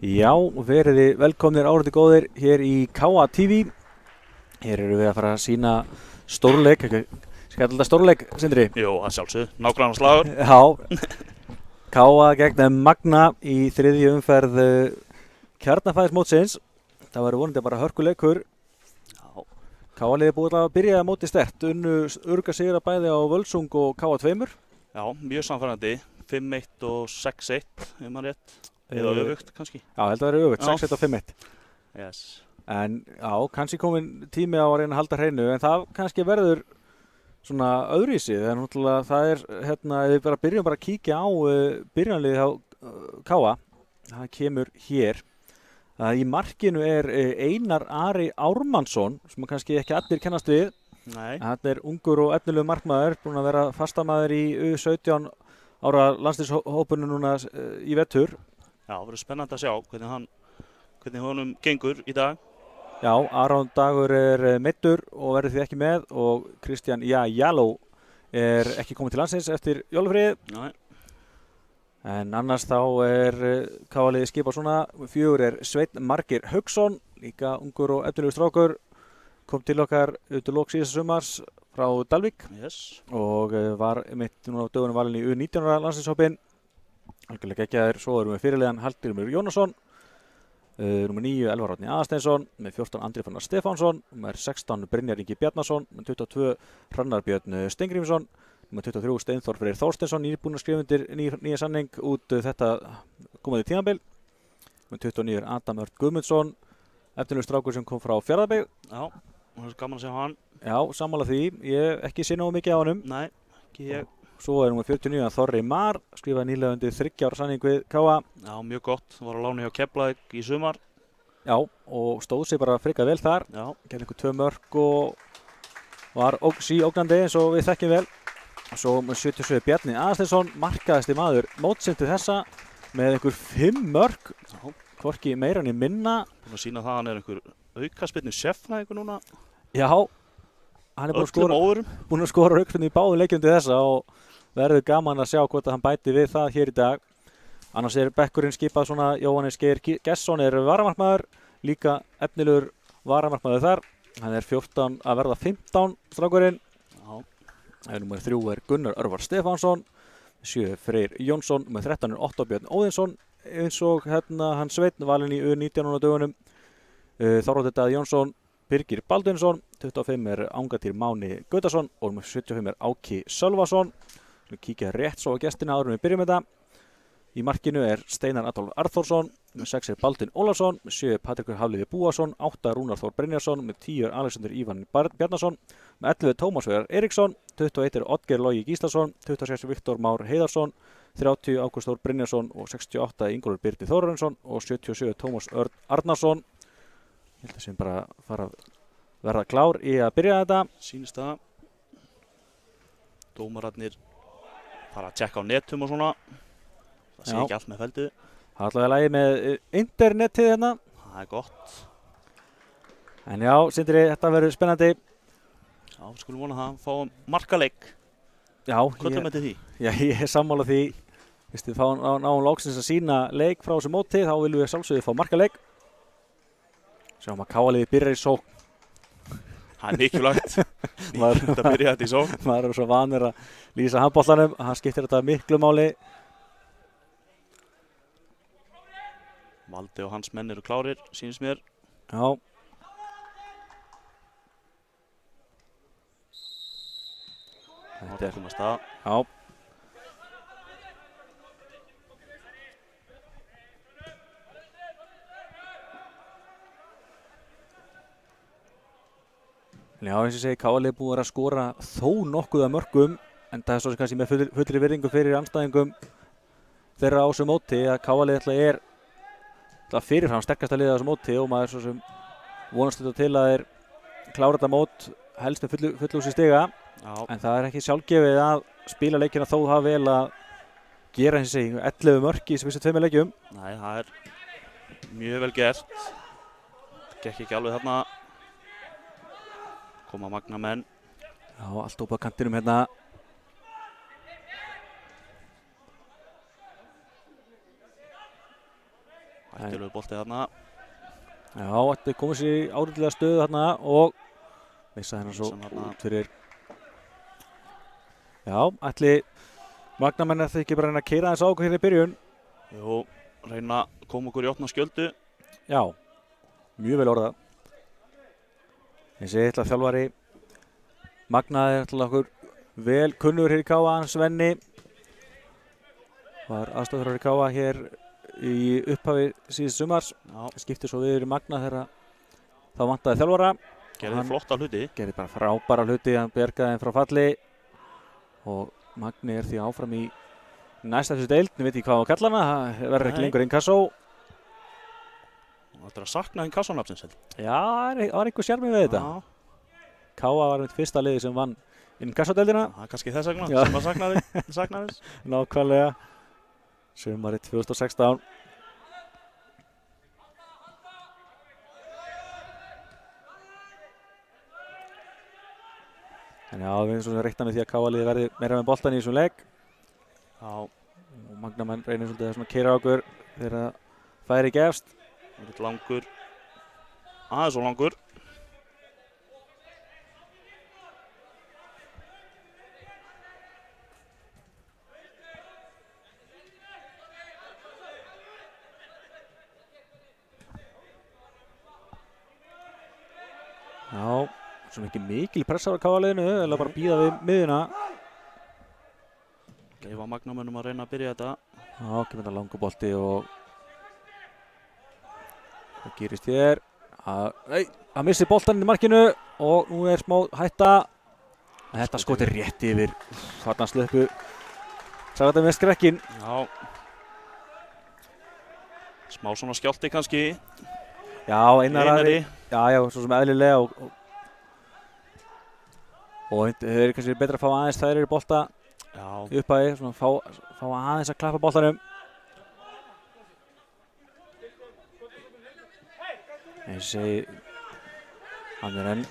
Já, veriði velkomnir áriði góðir hér í KA TV. Hér eru við að fara að sína stórleik, skallda stórleik, Sindri. Jú, að sjálfsögðu, nágrannar slagur. Já, KA gegn Magna í þriðju umferð kjarnafæðismótsins. Það var vonandi bara hörkuleikur. KA-liði búið að byrja að móti sterkt, unnu örga sigra bæði á Völsung og KA2. Já, mjög samfærandi, 5-1 og 6-1, ef maður rétt. Eða öfugt kannski. Já, held að það eru öfugt, 6-1 og 5-1. Yes. En já, kannski komin tími á að reyna að halda hreinu, en það kannski verður svona öðruvísi. Það er náttúrulega, það er, ef við bara byrjum bara að kíkja á byrjanliðið á KA. Það kemur hér. Í markinu er Einar Ari Ármannsson, sem kannski ekki allir kennast við. Nei. Hann er ungur og efnilegur markmaður, búinn að vera fastamaður í U17 ára landsliðshópunu núna í vetur. Já, það verður spennandi að sjá hvernig honum gengur í dag. Já, Aron Dagur er meiddur og verður því ekki með og Kristján Jaló er ekki komið til landsins eftir jólafríð. Nei. En annars þá er KA-liðið skipað svona. 4 er Sveinn Margeir Hauksson, líka ungur og efnilegur strákur. Kom til okkar út lok síðasta sumars frá Dalvík. Yes. Og var mitt núna á dögunum valin í U19 ára landsliðshópinn. Algjörlega geggjaður, svo erum við fyrirliðan Hallgrímur Jónasson, nummer 9 Elvar Árni Aðalsteinsson, með 14 Andri Fannar Stefánsson, nummer 16 Brynjar Ingi Bjarnason, með 22 Hrannar Björn Steingrímsson, nummer 23 Steinþór Freyr Þorsteinsson, nýbúinn að skrifa undir nýja samning út þetta komaði tímabil, með 29 Adam Örn Guðmundsson, efnilegur strákur sem kom frá Fjarðabyggð. Já, það er gaman að sjá hann. Já, sammála því, ég ekki sé nógu mikið á honum. Nei, ekki ég. Svo er nummer 49 Þorri Mar, skrifaði nýlega undir 3 ára samning við KA. Já, mjög gott, var á láni hjá Keflavík í sumar. Já, og stóð sig bara frekar vel þar. Já. Gerði einhver 2 mörk og var síógnandi eins og við þekkjum vel. Svo með 77 Bjarni Aðalsteinsson, markaðasti maður mótsins til þessa með einhver 5 mörk. Já. Hvorki meira en minna. Búin að sína það að hann er einhver aukaspyrnu sérfræðingur núna. Já, hann er búin að skora aukaspyrnu í báðum leikjum til þessa og verður gaman að sjá hvort að hann bæti við það hér í dag. Annars er bekkurinn skipað svona Jóhannes Geir Gesson er varamarkmaður, líka efnilegur varamarkmaður þar. Hann er 14 að verða 15 strákurinn. Já. Númer 3 er Gunnar Örvar Stefánsson, 7 Freyr Jónsson, númer 13 er Otto Björn Óðinsson, eins og hann Sveinn valinn í U19 á dögunum. Þorvaldur Daði Jónsson, Birgir Baldvinsson, 25 er Angatýr Máni Gautason og númer 75 er Áki Sölvason. Við kíkja rétt svo á gestina áður en við byrjum þetta. Í markinu er Steinar Adolf Arþórsson, með 6 er Baldvin Ólafsson, með 7 er Patrekur Hafliði Búason, 8 er Rúnar Þór Brynjarsson, með 10 er Alexander Ívan Bjarnason, með 11 er Tómas Veigar Eiríksson, 21 er Oddgeir Logi Gíslason, 26 er Viktor Már Heiðarsson, 30 Ágúst Þór Brynjarsson og 68 Ingólfur Birgir Þórarinsson og 77 Tómas Örn Arnarsson. Ég held að sem bara fara að verða klár í að byrja þetta. Sýnist það. Dómararnir fara að tjekka á netum og svona. Það sé ekki allt með feldu. Það er allavega lagi með internetið hérna. Það er gott. En já, Sindri, þetta verður spennandi. Já, við skulum vona það. Fáum markaleik. Já, hvað er með því? Já, ég er sammála því. Við náum loksins að sína leik frá þessu móti, þá viljum við sjálfsögðu fá markaleik. Sjáum að KA-liðið byrjar í sókn. Það er mikilvægt. Nýtt að byrja þetta í sókn. Maður er svo vanur að lýsa handboltanum. Hann skiptir þetta miklu máli. Valdi og hans menn eru klárir, sýnist mér. Já. Þetta er komast að. Já. Já, eins og ég segi, KA-liðið búið að skora þó nokkuð af mörkum, en það er svo sem kannski með fullri virðingu fyrir andstæðingum þeirra á þessu móti að KA-liðið er fyrirfram sterkasta liðið á þessu móti og maður svo sem vonast þetta til að þeir klára þetta mót helst með fullhúsi stiga. Já. En það er ekki sjálfgefið að spila leikina þó það vel að gera eins og ég segi 11 mörk í þessu 2 leikjum. Nei, það er mjög vel gert. Gekk ekki alveg þarna. Koma Magna menn. Já, allt upp á kantinum hérna. Hættilegu bolti þarna. Já, þetta komið sér í áriðlega stöðu þarna og missa hennar svo Þarna. út fyrir. Já, ætli Magnamenn er það ekki bara að reyna að keyra þess á okkur hérna í byrjun? Jú, reyna að koma okkur í opna skjöldu. Já, mjög vel orðað. Þessi eitthvað þjálfari Magna er alltaf okkur vel kunnur hér í Káa, hann Svenni. Var aðstofþjálfari í Káa hér í upphafi síðust sumars. Já, Skipti svo við í Magna þegar þá vantaði þjálfara. gerði flotta hluti. Gerði bara frábæra hluti, hann bjargaði þeim frá falli. Og Magni er því áfram í næsta þessu deild. Ég veit ekki hvað á kallana, það verður ekki lengur inkassó. Þetta er að sakna hinn kassonafsins held. Já, það var einhver sjarmi við þetta. Káa var mitt fyrsta liði sem vann inkassódeildina. Það er kannski þess vegna Já. sem að saknaði þess. Nákvæmlega. Sumarið 2016. En já, við erum svona reikna með því að Káa liði verði meira með boltan í þessum leik. Já, Og Magnamenn reynir svolítið að svona keyra á okkur þegar það færi gefst. þetta langur. Aðeins og langur. Já, svona ekki mikil pressa á Káa liðinu, eða bara bíða við miðuna. Leifa Magnamönnum að reyna að byrja þetta. Já, kemur þetta langur bolti og það gerist hér. Hann missir boltan í markinu og nú er smá hætta. Þetta skoti rétt yfir. Þarna slöpu. Sá þetta með skrekkin. Já. Smá svona skjálti kannski. Já, Einari. Já, svo sem eðlilega og það er kannski betra að fá aðeins þær í bolta uppæði, svona fá aðeins að klappa boltanum. Ég segi hann er enn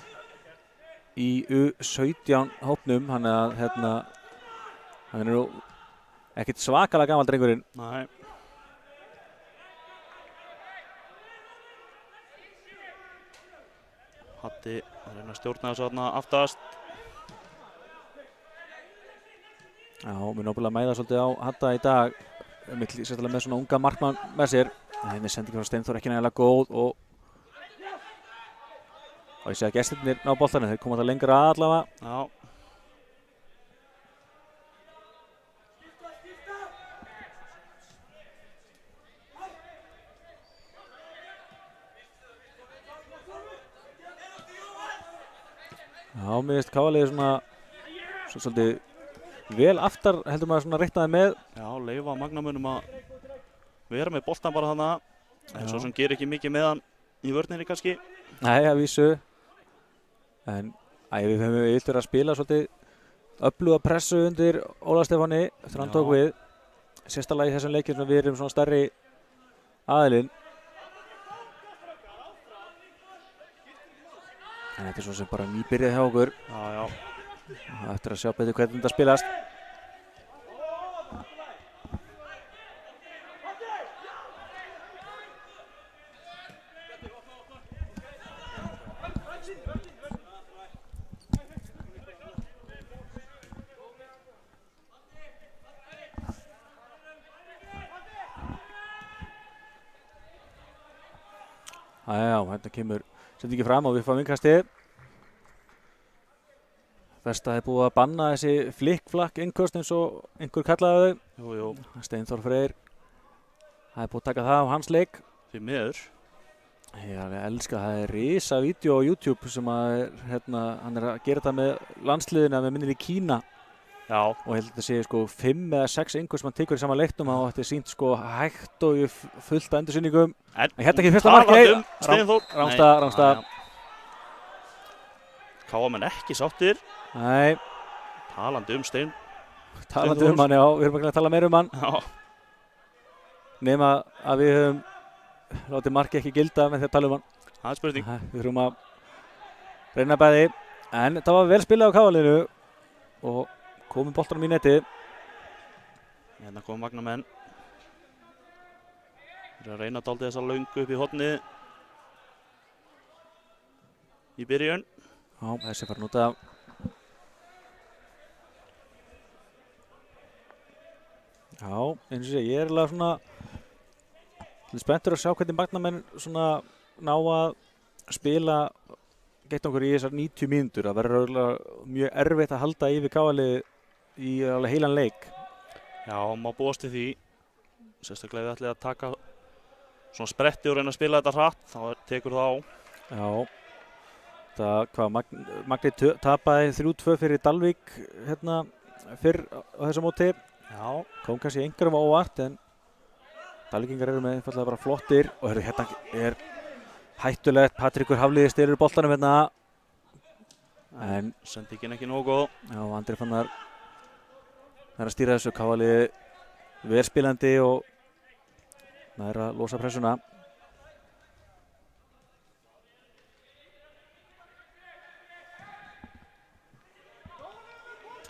í U17 hópnum, hann er nú ekkert svakalega gamall drengurinn. Nei. Hatti að reyna að stjórna þessu þarna aftast. Já, mér náttúrulega mæða svolítið á Hatta í dag, sérstaklega með svona unga markmann með sér. Henni sendingi frá Steinþór ekki nægilega góð og ég sé að gestirnir ná boltanum, þeir koma það lengra allavega. Já. Já, mér finnst Káa-liðið svona svolítið vel aftar heldur maður svona reiknaði með. Já, leifa Magnamönnum að vera með boltan bara þarna. En svo sem gerir ekki mikið með hann í vörninni kannski. Nei, að vísu. En við höfum vilt verið að spila svolítið öfluga pressu undir Óla Stefáni eftir hann tók við. Sérstaklega í þessum leikjum sem við erum svona stærri aðilinn. En þetta er svo sem bara nýbyrjað hjá okkur. Já. Eftir að sjá betur hvernig þetta spilast. Já, hérna kemur sendingi fram og við fáum innkastið. Vesta hefði búið að banna þessi flikkflakk innköst eins og einhver kallaði þau. Jú. Steinþór Freyr hefði búið að taka það á hans leik. Því miður. Ég alveg elska, það er risa vídeo á YouTube sem að hann er að gera þetta með landsliðina með minnir í Kína. Já. Og ég held að þetta sé sko 5 eða 6 innköst sem hann tekur í sama leiknum og þetta er sýnt sko hægt og í fullt af endursýningum. En hérna ekki fyrsta markið. Steinþór. Rángstað. Káamenn ekki sáttir. Nei. Talandi Stein. Talandi hann, já. Við erum ekki að tala meira hann. Já. Nema að við höfum látið markið ekki gilda með því að tala hann. Það er spurning. Við þurfum að reyna bæði. En það var vel spilað á Káa-liðinu og komum boltanum í netið. Hérna kom Magnamenn. Þeir að reyna dálítið þessa löngu upp í hornið í byrjun. Já, þessi fara út af. Já, eins og sé, ég alveg svona spenntur að sjá hvernig Magnamenn svona ná að spila gegn okkur í þessar 90 mínútur. Það verður mjög erfitt að halda yfir KR-liðið í alveg heilan leik. Já, má búast til því. Sérstaklega við ætlum að taka svona spretti og reyna að spila þetta hratt, þá tekur það á. Já, Magni tapaði 3-2 fyrir Dalvík hérna fyrr á þessu móti. Já. Kom kannski einhverjum á óvart, en Dalvíkingar eru með einfallega bara flottir. Og hérna er hættulegt, Patríkur Hafliði styrir boltanum hérna. En sendingin ekki nógu góð. Já, Andri Fannar er að stýra þessu. KR-liðið verðspilandi og það er að losa pressuna.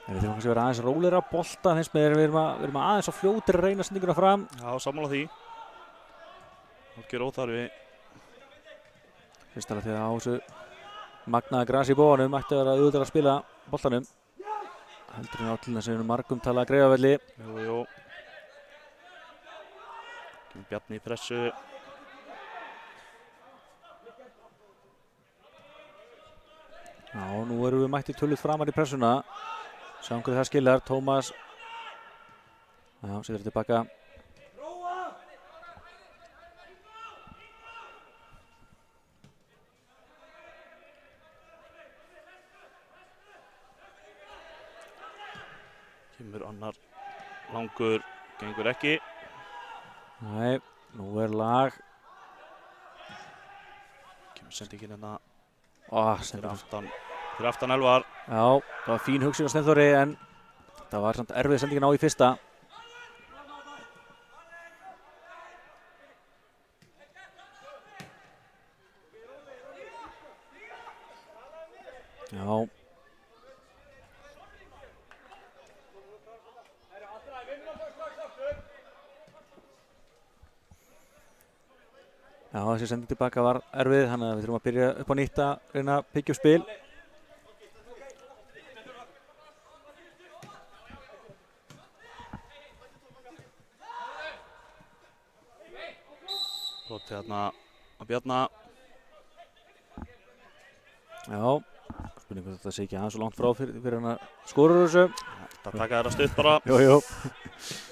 Við þurfum kannski að vera aðeins rólegri á bolta, finnst mér. Við erum aðeins á fljótir að reyna sendinguna fram. Já, sammála því. Hálfgerð óþarfi. Fyrst alveg því að á þessu magnaða grasi í bóðanum ætti að vera auðvitað að spila boltanum. Heldur en á til þess að við erum margum talað að Greifavelli. Jú. Bjarni í pressu. Já, nú erum við mætti tölvöld framar í pressuna. Sjáum hvernig það skilar. Tómas. Já, setur tilbaka. Kemur annar langur, gengur ekki. Nei, nú er lag. Kemur sendingin hérna fyrir aftan Elvar. Já, það var fín hugsun á Steinþóri, en það var samt erfið sendingin á í fyrsta. Já. Já, þessi sending tilbaka var erfið, þannig að við þurfum að byrja upp á nýtt að reyna að byggja upp spil. Brotið hérna að Bjarna. Já, spurning hvort þetta sé ekki aðeins svo langt frá fyrir hann að skora þessu. Það taka þeirra stutt bara. Jú.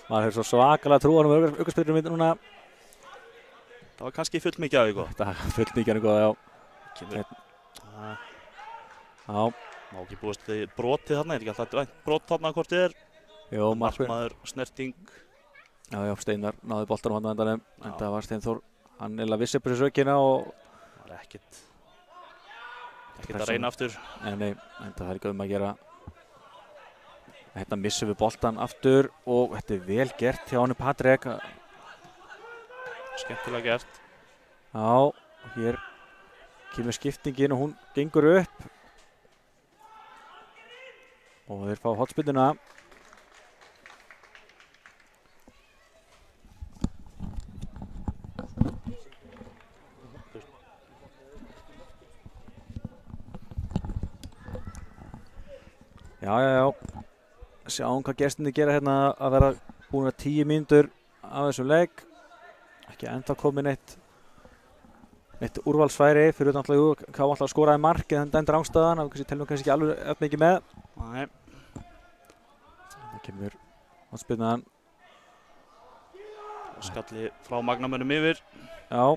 Maður hefur svo svakalega trúan aukaspyrnum við núna. Það var kannski fullt mikið af því góð. Það var fullt mikið af því góð, já. Kemur. Já. Má ekki búast til brotið þarna, ekki alltaf vænt brot þarna hvort þið er. Jú, markmaður, snerting. Já, Steinar náði boltanum hann á endanum. En það var Steinþór, hann eða vissi upp þessu sökina og það var ekkert að reyna aftur. Nei, en það er ekki að gera. Hérna missum við boltan aftur og þetta er vel gert hjá hann Patrik. Skemmtilega gert. Já, hér kemur skiptingin og hún gengur upp. Og þeir fá hornspyrnuna. Já. Sjáum hvað gestinni gera hérna að vera búin að 10 mínútur af þessum leik. Ekki ennþá komin eitt úrvalsfæri fyrir utan alltaf hvað alltaf skoraði mark en það endur ástæðan. Það telum kannski ekki alveg mikið með. Nei. Það kemur hornspyrnan. Skalli frá Magnamönnum yfir. Já.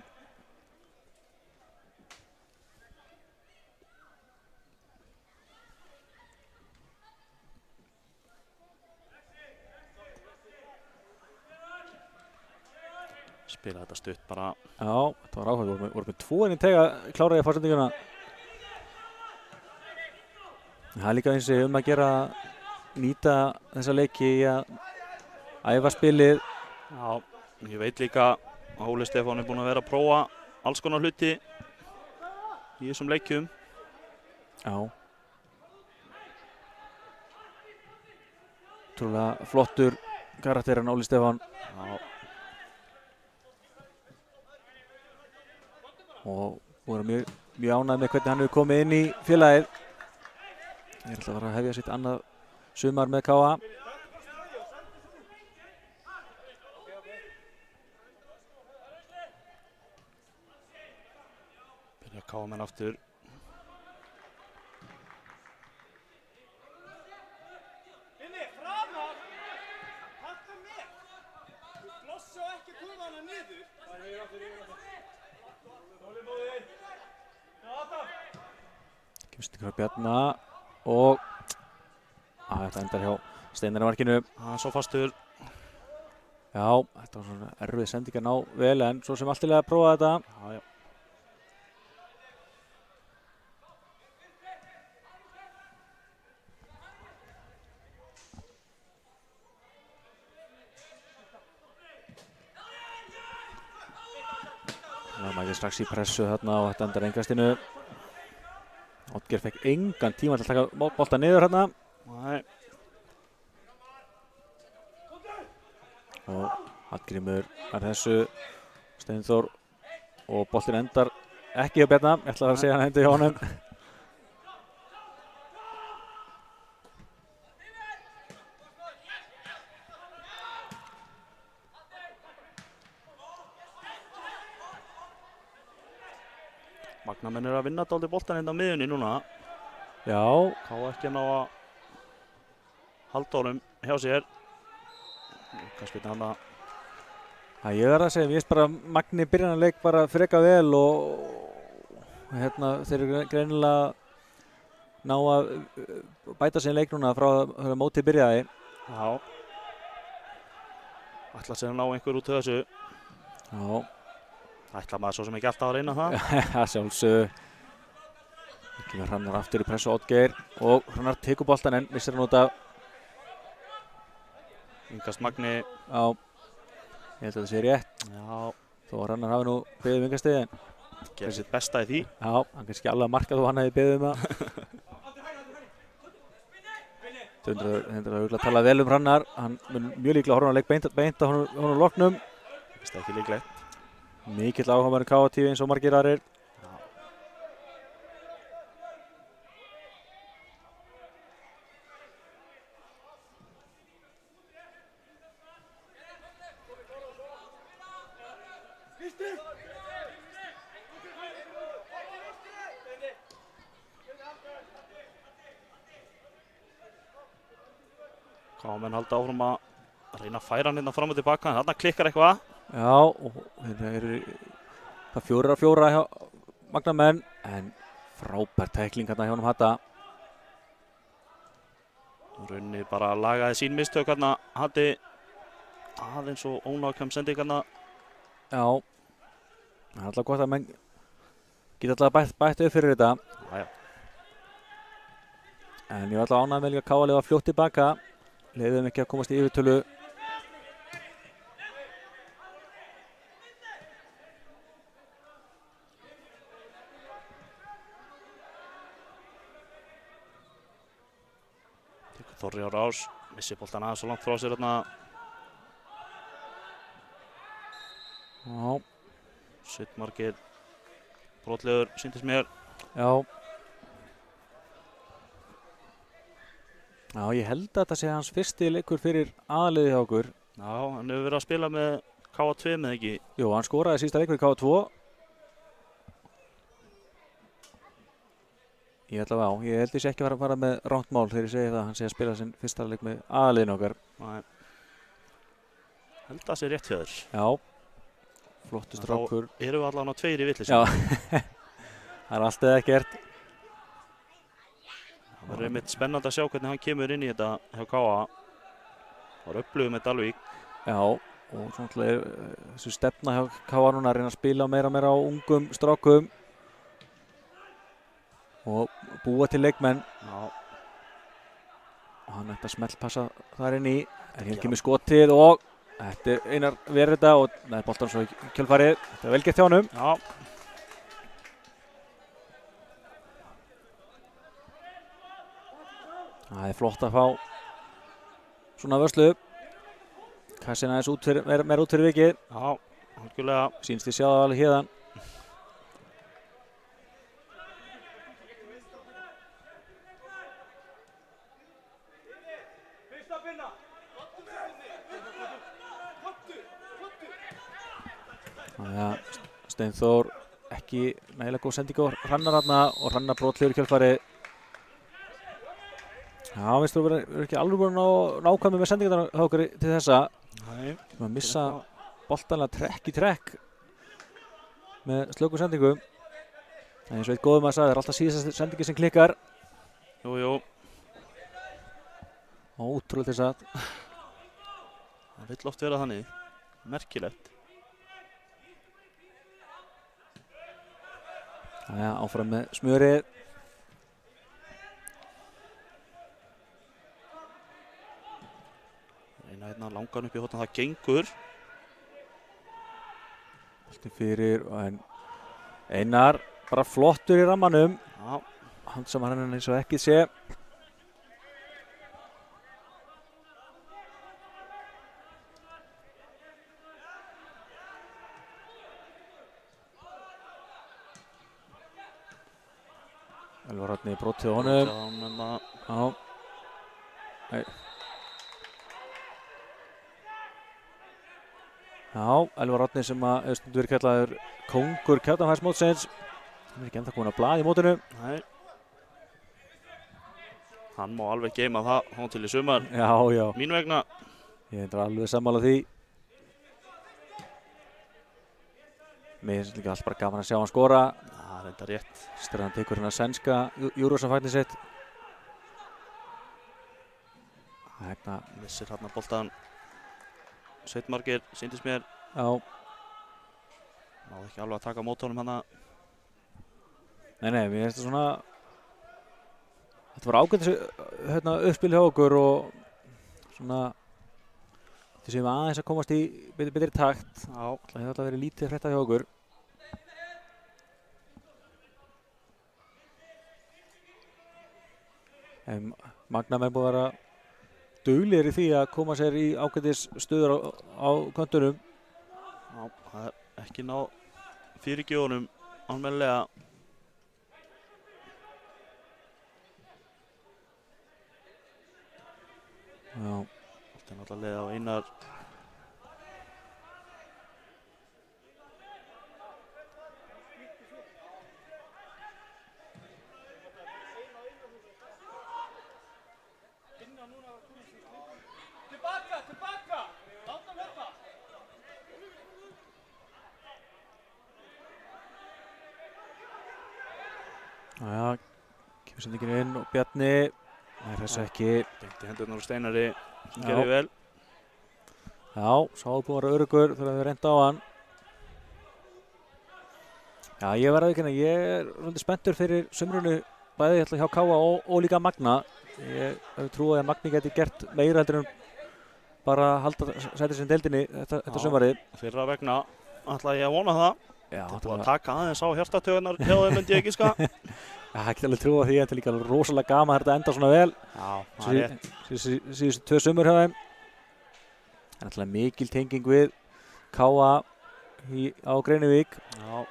Spila þetta stutt bara. Já, þetta var áhuga. Við vorum með 2 inn í tega kláraði að fá sendinguna. Það er líka eins og að gera nýta þessa leiki í að æfa spilið. Já, ég veit líka að Óli Stefán er búinn að vera að prófa alls konar hluti í þessum leikjum. Já. Trúlega flottur karakter en Óli Stefán. Já. og voru mjög ánægð með hvernig hann hefur komið inn í félagið. Ég ætla að fara að hefja sitt annað sumar með KA. Byrja KA menn aftur. Kemstingur á Bjarna og þetta endar hjá Steinar í markinu. Hann er svo fastur. Já, þetta var svona erfið sending að ná vel en svo sem allt til að prófa þetta. Já. Það mæti strax í pressu þarna og þetta endar engastinu. Oddgeir fekk engan tíma til að taka bolta niður hérna. Nei. Og Hallgrímur er þessu. Steinþór og boltin endar ekki hjá Bjarna. Ég ætla að segja hann hendi hjá honum. Magnamenn að vinna dálítið boltan hérna á miðjunni núna. Já. KA ekki að ná að halda honum hjá sér. Kannski hann að... Ég verð að segja, ég veist bara Magni byrjanarleik bara freka vel og hérna þeir eru greinilega ná að bæta sér leik núna frá að mótið byrjaði. Já. Ætla sér að ná einhver út af þessu. Já. Ætla maður svo sem ekki alltaf að reyna það. Já, sjálfsögðu. Kemur Hrannar aftur í pressu Oddgeir og Hrannar tekur boltan en missir hann út af. Ingast Magni. Já, ég held að það sé rétt. Já. Þó að Hrannar hafi nú beðið vingastiðin. Gerir sitt besta í því. Já, hann kannski alveg að marka þó hann hefði beðið það. Þau að tala vel Hrannar. Hann mun mjög líklega horfa á leik beint á honum loknum. Það er ekki líklegt. Mikill áhugamæður KA eins og margir aðrir. KA-menn halda áfram að reyna að færa hann hérna fram og tilbaka, en þarna klikkar eitthvað. Já, og þeir eru það 4-4 hjá Magnamenn, en frábær tækling hérna hjá honum Hatta. Runni bara lagaði sín mistök hérna, Hatti aðeins og ónákvæm sending hérna. Já, það er alltaf gott að menn geta alltaf bætt upp fyrir þetta. Já. En ég var alltaf ánægð með líka KA var fljótt tilbaka, leiði þeim ekki að komast í yfirtölu. Þorri á rás, missi boltan aðeins svo langt frá sér hérna. Já. Sittmarkið brotlegur, sýndist mér. Já. Já, ég held að þetta sé hans fyrsti leikur fyrir aðaliðið hjá okkur. Já, hann hefur verið að spila með KA2 með ekki. Jú, hann skoraði sísta leikur í KA2. Ég held ég sé ekki að fara með ránt mál þegar ég segi það að hann sé að spila sinn fyrsta leik með aðaliðinu okkar. Nei. Held að það sé rétt hjá þér. Já, flottur strákur. Þá erum við allavega á 2 í vitleysu. Já, það er allt eða ekkert. Það verður einmitt spennandi að sjá hvernig hann kemur inn í þetta hjá KA. Það var öflugum með Dalvík. Já, og svona þessu stefna hjá KA núna að reyna að spila meira á ungum strákum. Og búa til leikmenn. Já. Og hann ætti að smellpassa þar inn í. En hér kemur skotið og þetta er Einar verið þetta og neði boltan svo í kjölfarið. Þetta er vel gert hjá honum. Já. Það er flott að fá svona vörslu. Kassin aðeins meira út fyrir vikið. Já, algjörlega. Sýnst ég sjá það alveg hérðan. Þannig að Steinþór ekki nægilega góð sending á Hrannar þarna og Hrannar brotlegur í kjölfarið. Já, finnst þú verður ekki alveg búin að nákvæmlega með sendingarnar hjá okkur til þessa. Nei. Að missa boltanlega trekk í trekk með slöku sendingu. En eins og eitt góðum að sagði, það er alltaf síðast sendingi sem klikkar. Jú. Ótrúlega þess að. Það vill oft vera þannig. Merkilegt. Já, áfram með smjörið. Hérna langan upp í hóttan, það gengur. Boltinn fyrir en Einar bara flottur í rammanum. Já. Hann sem hann eins og ekki sé. Elvar Árni brotið honum. Já. Nei. Já, Elvar Árni sem að stundu verið kallaður kóngur Kjartanhæðsmótsins. Hann er ekki ennþá komin að blaði í mótinu. Nei. Hann má alveg geima það hann til í sumar. Já. Mín vegna. Ég er alveg sammála því. Mér finnst líka allt bara gaman að sjá hann skora. Það er enda rétt. Þegar hann tekur hérna sænska Eurovision-fagnið sitt. Hérna. Missir hérna boltan. Sveitmargir, sýndist mér. Já. Náði ekki alveg að taka á móti honum hana. Nei, mér finnst það svona. Þetta var ágætis uppspil hjá okkur og svona. Þetta séum aðeins að komast í betri takt. Já. Það hefði alltaf verið lítið frétta hjá okkur. En Magna menn búið að vera duglegir í því að koma sér í ágætis stöður á köntunum. Já, það er ekki náð fyrirgjöfunum almennilega. Já. Þetta er náttúrulega leið á Einar. Já, kemur sendingin inn og Bjarni er þess ekki. Beint í hendurnar á Steinari sem gerir vel. Já, sá búinn að vera öruggur þegar við reynda á hann. Já, ég verði ekki hérna, ég er svolítið spenntur fyrir sumrunu bæði hjá Káa og líka Magna. Ég hef trúið að Magni geti gert meira heldur en bara halda sætið sem deildinni þetta sumarið. Fyrra vegna ætla ég að vona það. Já, þetta er búið að taka aðeins á hjartatögunar hjá þeim myndi ég ekki ska. Já, ekki alveg trúa því, þetta er líka rosalega gaman að þetta enda svona vel. Já, það er rétt. Síðustu 2 sumur hjá þeim. Það er alltaf mikil tenging við Káa á Greinivík. Já.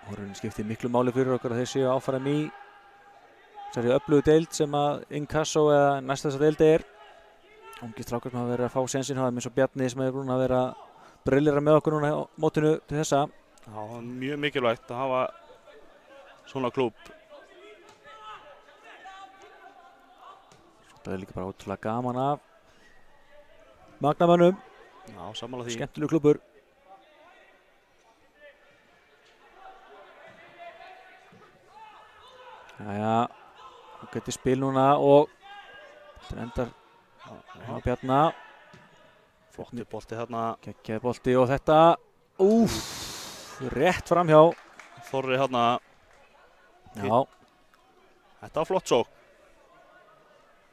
Og raunin skiptir miklu máli fyrir okkur að þeir séu áfram í þessari öflugu deild sem að Inkasso eða næsta þessa deildi er. Ungi strákar sem hafa verið að fá sensinn hafa eins og Bjarni sem hefur búin að vera að briljera með okkur núna á mótinu til þessa. Já, það er mjög mikilvægt að hafa svona klúbb. Það er líka bara ótrúlega gaman af Magnamönnum. Já, sammála því. Skemmtilegur klúbbur. Jæja, hún getur spil núna og þetta endar á Bjarna. Flotti bolti þarna. Geggjaði bolti og þetta. Rétt framhjá. Þorri þarna. Já. Þetta var flott sókn.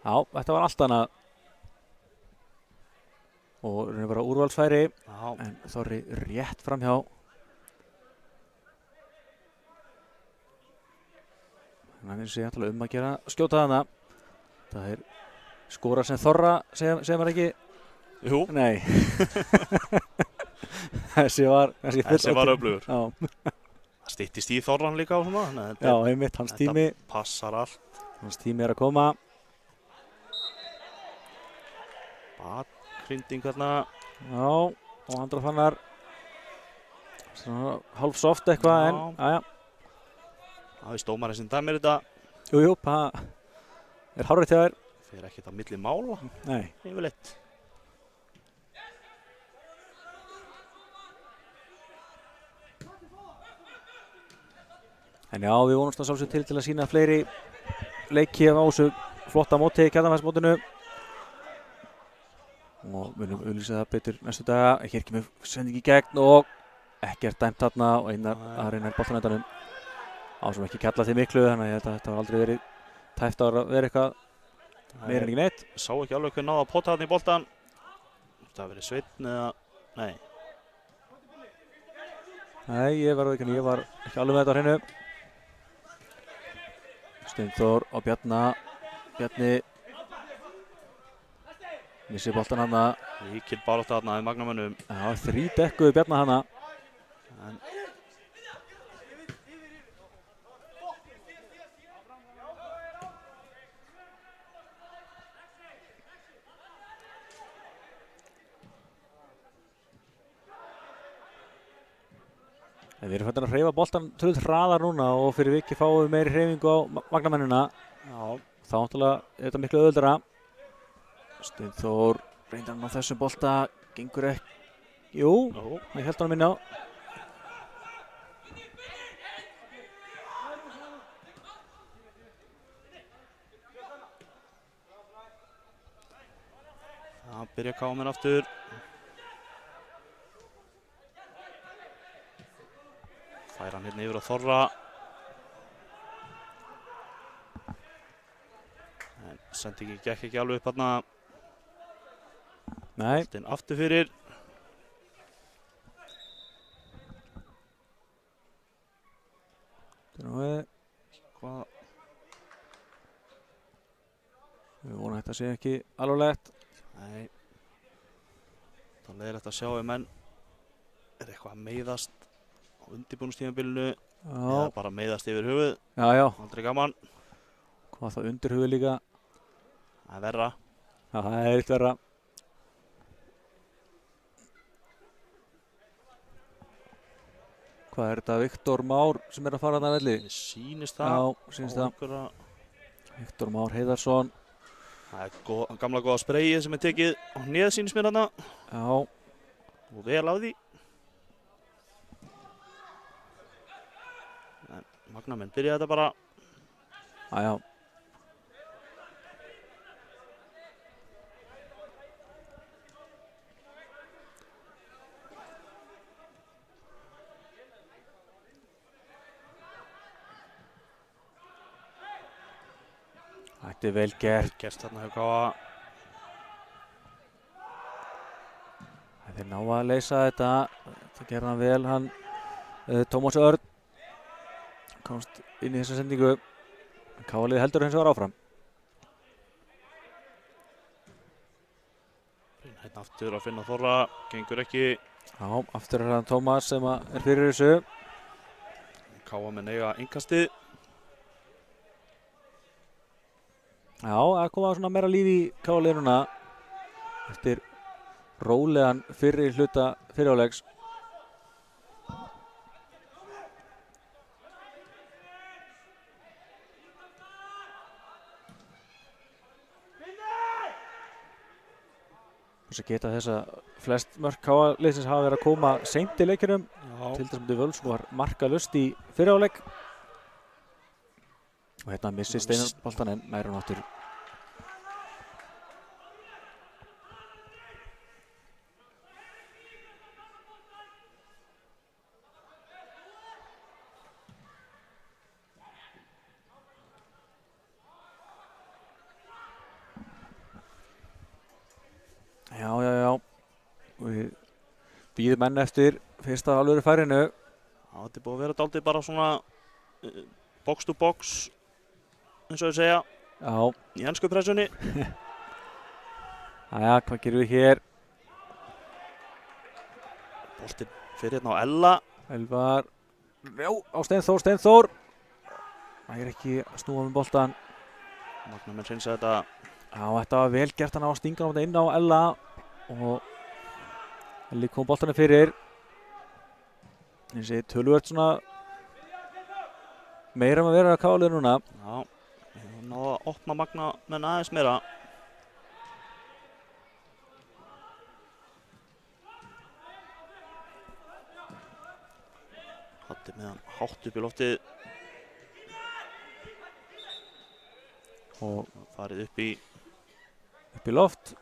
Já, þetta var allt annað. Og það var úrvalsfæri. Já. En Þorri rétt framhjá. Þannig að það er að gera skjóta þarna. Það er skora sem Þorra, segir maður ekki? Jú. Nei. Þessi var öflugur. Já. Það styttist í Þorran líka á svona. Já, einmitt, hans tími. Þetta passar allt. Hans tími er að koma. Bakgrinding þarna. Já, og Andra Fannar svona hálf soft eitthvað, en aðja. Það er stómarinn sem dæmir þetta. Jú, það er hárrétt hjá þér. Fer ekkert á milli mála. Nei. Yfirleitt. En já, við vonumst að sjálfsög til að sýna fleiri leiki á þessu flotta móti í Kjartanfæsmótinu. Og munum auglýsa það betur næstu daga. Hér kemur sending í gegn og ekkert dæmt þarna og Einar að reyna boltanendanum. Á sem ekki kalla til miklu, þannig að þetta var aldrei verið tæft að vera eitthvað meira en ekki neitt. Sá ekki alveg hver náða að pota þarna í boltan. Það hafi verið Sveinn eða... Nei. Nei, ég var ekki alveg með þetta á hreinu. Steinþór á Bjarni missi boltan hana. Líkil barátta þarna við magnamönnum. Já, 3 dekkuðu Bjarna hana. En við erum hættin að hreyfa boltan töluð hraðar núna og fyrir vikið fáum við meiri hreyfingu á magnamennina. já, Þá náttúrulega er þetta miklu auðveldara. Steinþór reyndar hann á þessum bolta, gengur ekki. Jú, ég held hann inn á. það byrja káminn aftur. Fær hann hérna yfir á Þorra. En sendingin gekk ekki alveg upp hérna. Nei. Boltinn aftur fyrir. Hvað? Við vonum að þetta sé ekki alvarlegt. Nei. Það er leiðilegt að sjá ef menn er eitthvað að meiðast á undirbúningstímabilinu eða bara meiðast yfir höfuð. Já. Aldrei gaman. Hvað það undir höfuð líka? Það er verra. Já, það er eitt verra. Hvað er þetta? Viktor Már sem er að fara þarna að velli? Sýnist það. Já, sýnist það. Viktor Már Heiðarsson. Það er gamla góða spreyið sem er tekið á hnéð sýnist mér þarna. Já. Og vel á því. En magnamenn byrja þetta bara. Já. Þetta er vel gert. Gert þarna hjá Káa. Þeir ná að leysa þetta. Það gerði hann vel, hann Tómas Örn komst inn í þessa sendingu. Káa-liðið heldur hins vegar áfram. Hérna aftur að finna Þorra, gengur ekki. Já, aftur er hann Tómas sem er fyrir þessu. Káa með eiga innkastið. Já, það kom að svona meira líf í Káa-liðið núna eftir rólegan fyrri hluta fyrirháleiks. Þess að geta þess að flest mörk Káa-liðsins hafa verið að koma seint í leikjunum. Til dæmis Völsung var markalust í fyrirháleik. Og hérna missir Steinar boltan en nær hann aftur. Já. Við bíðum menn eftir fyrsta alvöru færinu. Já, þetta er búið að vera dálítið bara svona box to box, eins og ég segja. Já. Í ensku pressunni. Jæja, hvað gerum við hér? Boltinn fyrir hérna á Ella. Elvar, já, á Steinþór. Það er ekki að snúa með boltan. Magnamenn reynsa þetta Já, þetta var vel gert hann á að stinga hann inn á Ella og Elli kom boltanum fyrir. Þessi töluvert svona meira að vera að káliður núna. Já, náðu að opna Magna menn aðeins meira. Hatti með hann hátt upp í loftið. Og farið upp í loft.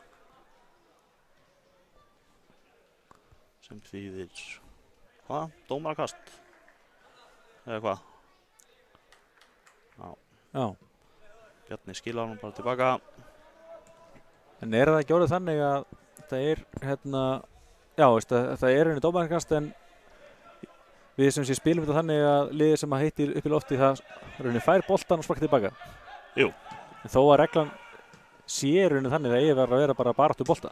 Sem þýðir hvað? Dómarakast? Eða hvað? Já. Bjarni skilar hann bara tilbaka. En það ekki orðið þannig að þetta já, veist, það henni dómarakast en við sem sé spilum þetta þannig að liðið sem að heitir upp í lofti það henni fær boltan og sparkar tilbaka. Jú. En þó að reglan sé henni þannig að eigi verður að vera bara baráttu bolta.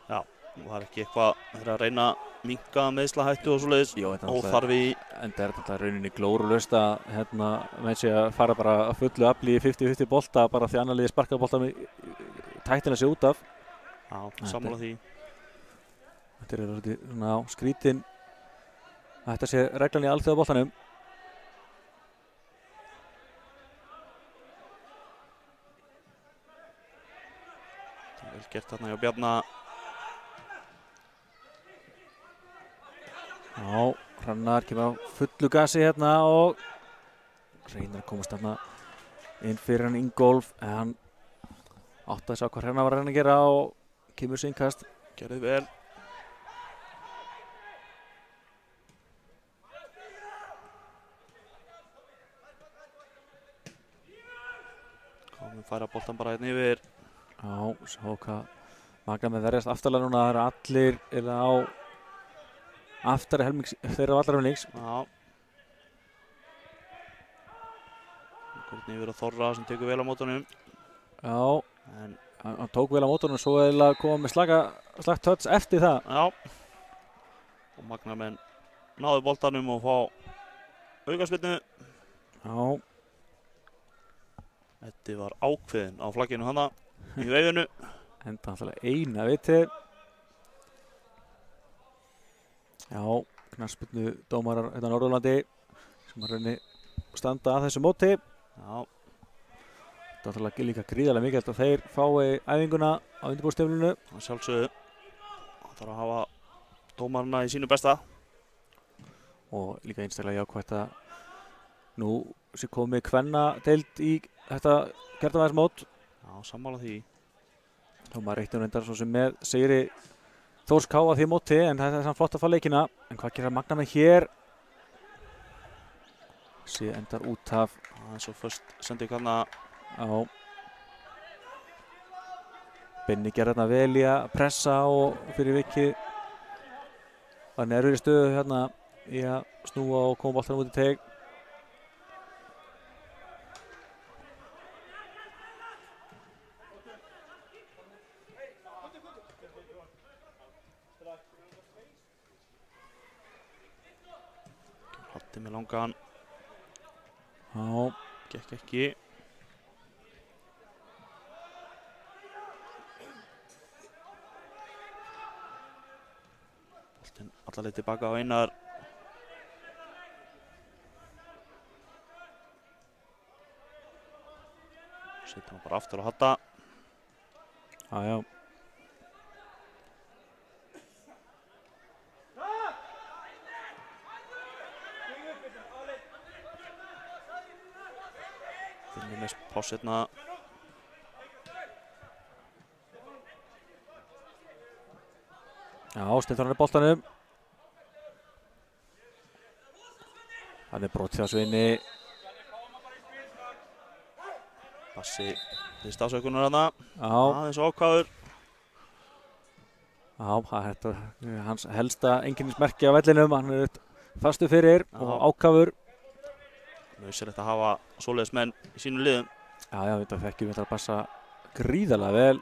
Já, var ekki eitthvað að reyna að minnka meiðslahættu og svoleiðis. Jó, óþarfi. En það þetta rauninni glórulaust að menn sé að fara bara að fullu afli í 50-50 bolta bara því annar liði sparkar bolta með tæktina sig út af. Já, sammála því. Þetta svona skrítin að þetta sé reglan í alþjóðaboltanum. Vel gert þarna hjá Bjarna. Já, Hrannar kemur á fullu gasi hérna og reynir að komast þarna inn fyrir hann Ingólf en hann átti að sjá hvað Hrannar var að reyna að gera og kemur sig innkast. Gerði vel. Komum færa boltan bara hérna yfir. Já, svo hvað Magna með verjast aftarlega núna, það eru allir eða á aftari helmings þeirra á allra helmings. Já. Hvernig yfir að Þorra sem tekur vel á mótunum. Já, en hann tók vel á mótunum og svo eða koma með slagt touch eftir það. Já. Og Magna menn náðu boltanum og fá aukaspyrnu. Já. Þetta var ákveðin á flagginu hana í veifinu. Enda náttúrulega eina viti. Já, knattspyrnu dómarar hérna á Norðurlandi sem að reyni standa að þessu móti. Já. Þetta er náttúrulega líka gríðarlega mikilvægt að þeir fái æfinguna á undirbúrstímabilinu. Það sjálfsögðu. Það þarf að hafa dómarana í sínu besta. Og líka einstaklega jákvætt að nú sé komið kvennadeild í þetta gerðarvæðismót. Já, sammála því. Og maður reiknir reyndar svo sem með sigri Þórs K á því móti en það er samt flott að fá leikina. En hvað gerir Magna með hér? Síðan endar út af. Það er svo först sendið kanna. Já. Binni gerði þarna vel í að pressa og fyrir vikið var nervur í stöðu hérna í að snúa og koma boltanum út í teig. Hatti með langan. Já. Gekk ekki. Boltinn alla leið tilbaka á Einar. Setjum hann bara aftur á Hatta. Já, já. Finnum með páss hérna. Já, stendur hann í boltanum. Hann er brotið á Sveini. Bassi fyrst ásökunar hana. Já. Aðeins ákváður. Já, þetta er hans helsta einkennismerki á vellinum. Hann er fastu fyrir og ákafur. Nauðsynlegt að hafa svoleiðis menn í sínum liðum. Já, já, þetta þekkjum við að passa gríðarlega vel.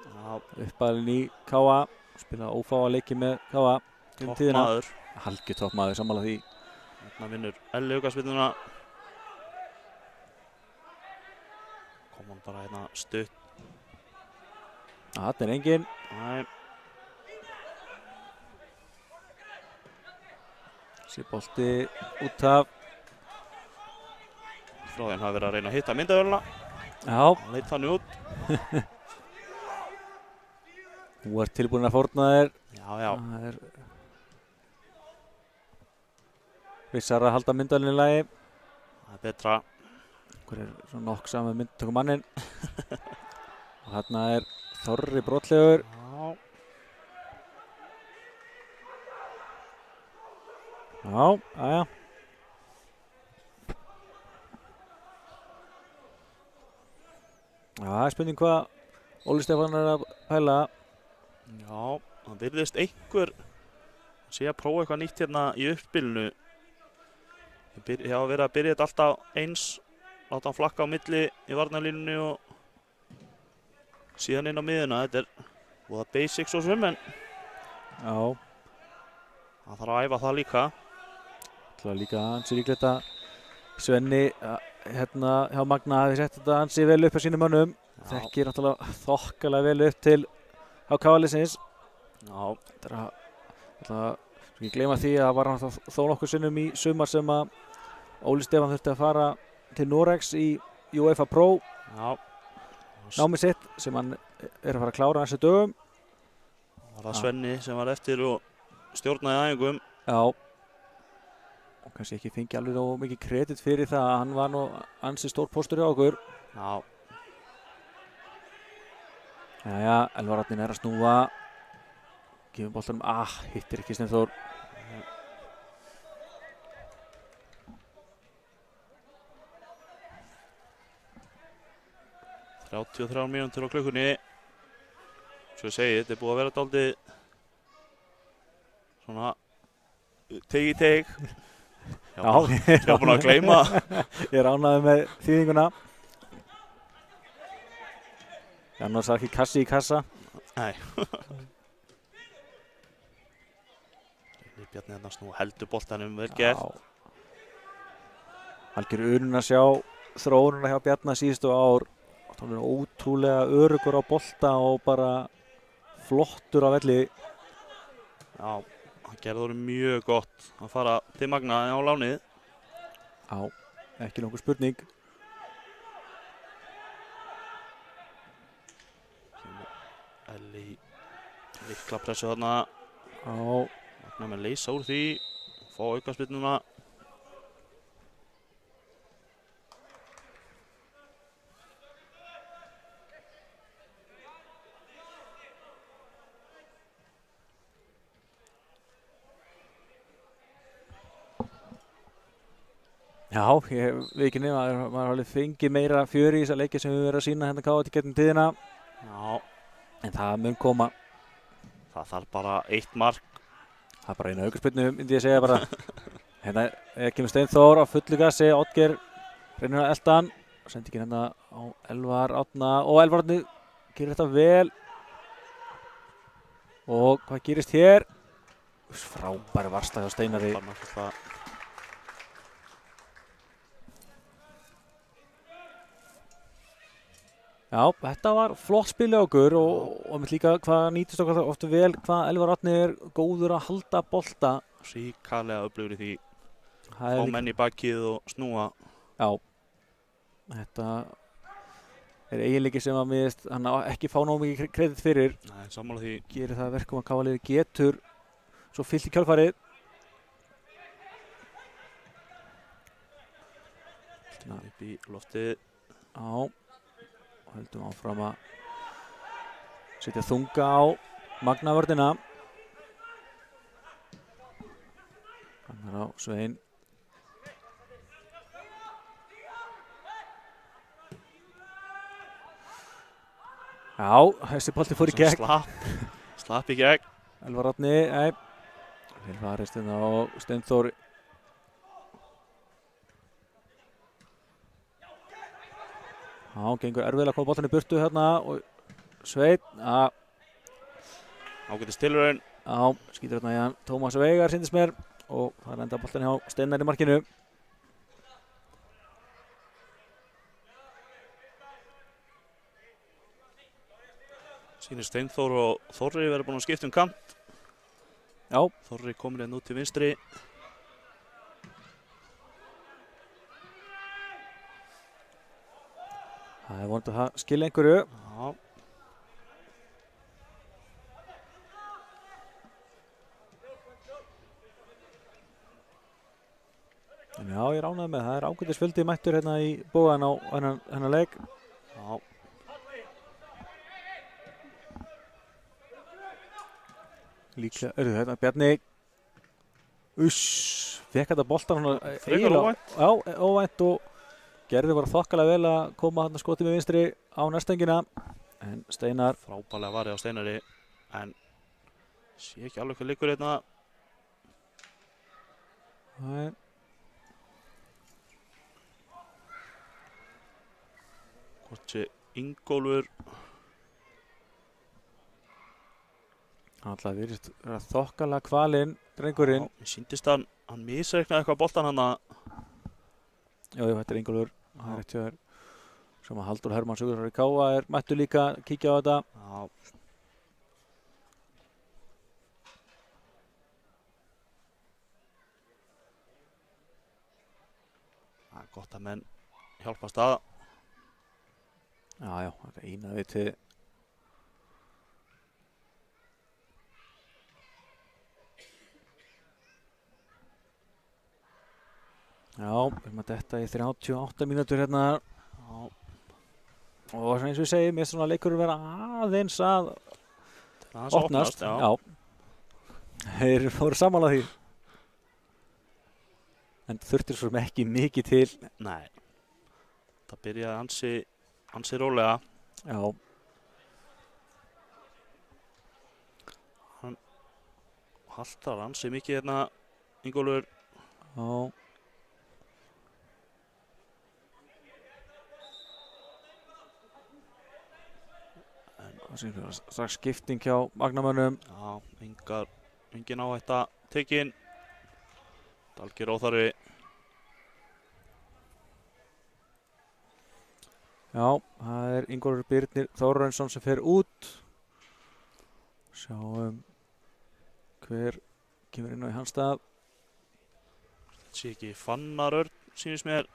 Uppalinn í K.A. Spila ófáa leiki með K.A. Toppmaður. Halgi toppmaður, sammála því. Hérna vinnur Elli aukaspyrnuna. Kom hann bara hérna stutt. Það er engin. Nei, Sér bolti út af. Fróðinn hafi verið að reyna að hitta myndavélina. Já, Það leit þannig út. þú ert tilbúin að fórna þér. Já, já. Það er vissar að halda myndalinn í lagi. Það er betra. Hver er svona nokk saman myndtökum mannin. Og þarna er Þorri brotlegur. Já. Já, aðja. Það er spurning hvað Óli Stefán er að pæla. Já, það virðist einhver sé að prófa eitthvað nýtt hérna í uppspilinu. Ég hafa verið að byrja þetta alltaf eins, láta hann flakka á milli í varnarlínunni og síðan inn á miðuna. Þetta er voða basics og svim, en Já, það þarf að æfa það líka. það er líka ansi líklegt að Svenni hérna hjá Magna hafi sett þetta ansi vel upp á sínum mönnum. Þekkir náttúrulega þokkalega vel upp til HK-liðsins. Já, Þetta er að ekki gleyma því að það var hann þó nokkur sinnum í sumar sem að Óli Stefán þurfti að fara til Noregs í UEFA Pro já. námið sitt sem hann er að fara að klára þessu dögum. Það var það Svenni sem var eftir og stjórnaði æfingum. Já. Og kannski ekki fengi alveg nógu mikið kredit fyrir það að hann var nú ansi stór póstur hjá okkur. Já, Jæja, Elvar Árni er að snúa. Gefum boltanum, hittir ekki Steinþór. 33 mínútur á klukkunni. Svo ég segi, þetta er búið að vera dálítið svona teg í teg. Ég var búinn að gleyma. Ég er ánægður með þýðinguna. Ég annars ekki kassi í kassa. Nei. Bjarni hérna snú heldur boltanum, vel gert. Algjör unun að sjá þróununa hjá Bjarna síðustu ár. Hann er ótrúlega öruggur á bolta og bara flottur á velli. Já, hann gerði það mjög gott að fara til Magna á lánið. Já, ekki nokkuð spurning. Elli mikla pressu þarna. Já. Magna með leysa úr því, fá aukaspyrnuna. Já, ég veit ekki nema að maður har alveg fengið meira fjöri í þessa leiki sem við verðum að sína hérna kátt í gegnum tíðina. Já. En það mun koma. Það þarf bara 1 mark. Það er bara einu aukaspyrnu, myndi ég segja bara. Hérna kemur Steinþór á fullu gassi, Oddgeir reynir að elta hann. Sendi ekki hérna á Elvar Árna og Elvar Árni gerir þetta vel. Og hvað gerist hér? Frábæri varsla hjá Steinari. Já, þetta var flott spil á okkur og líka hvað nýtist okkur ofta vel hvað Elvar Árni er góður að halda bolta. Ríkalega öflugur í því. Fá líka menn í bakið og snúa. Já, þetta er eiginleiki sem að miðist hann á ekki fá nógu mikið kredit fyrir. Nei, sammála því. Gerir það að verkum að Káaliði getur svo fyllt í kjálfarið. Upp í loftið. Já. Og heldum áfram að setja þunga á Magnavörðina. Hann er á Svein. Já, þessi bolti fór í gegn. Slapp í gegn. Elvar Árni, nei. Vel varist hérna á Steinþór. Já, gengur erfiðlega að koma boltan í burtu hérna og Sveinn, Ágætis tilraun. Já, skýtur hérna í hann Tómas Veigar sýndist mér og það er enda boltan hjá Steinar í markinu. Sýnir Steinþór og Þorri verður búin að skipta um kant. Já. Þorri komin inn út til vinstri. Það vonandi að það skilja einhverju. Já. En já, ég ránaði með það. Ágætis fjöldi mættur hérna í bógan á hennar leik. Já. Líklega, þetta Bjarni fekk þetta boltan Frekar óvænt. Já, óvænt og gerði bara þokkalega vel að koma þarna skoti með vinstri á næstengina en Steinar Frábærlega varið á Steinari en sé ekki alveg hvað liggur hérna. Nei. Hvort sé Ingólfur. Hann alltaf virðist vera þokkalega kvalinn drengurinn. Já, mér sýndist hann misreiknaði eitthvað boltan hann að. Já, þetta er Ingólfur. Það er eftir sem að Halldór Hermann Sigurðar í Káa mættu líka kíkja á þetta. Já. Það er gott að menn hjálpast að. Já, þetta er eina viti. Já, við erum að detta í 38 mínútur hérna. Já. Og eins og ég segi, mér er svona leikur vera aðeins að opnast. Já. Þeir fóru saman að því. En þurftir svo ekki mikið til. Nei. Það byrjaði ansi rólega. Já. Hann haltar ansi mikið hérna, Ingólfur. Já. Strax skipting hjá magnamönnum. Já, engin áhætta tekin. Algjör óþarfi. Já, það er Ingólfur Birnir Þórarinsson sem fer út. Sjáum hver kemur inn á í hans stað. Þetta sé ekki Fannar Örn, sýnist mér.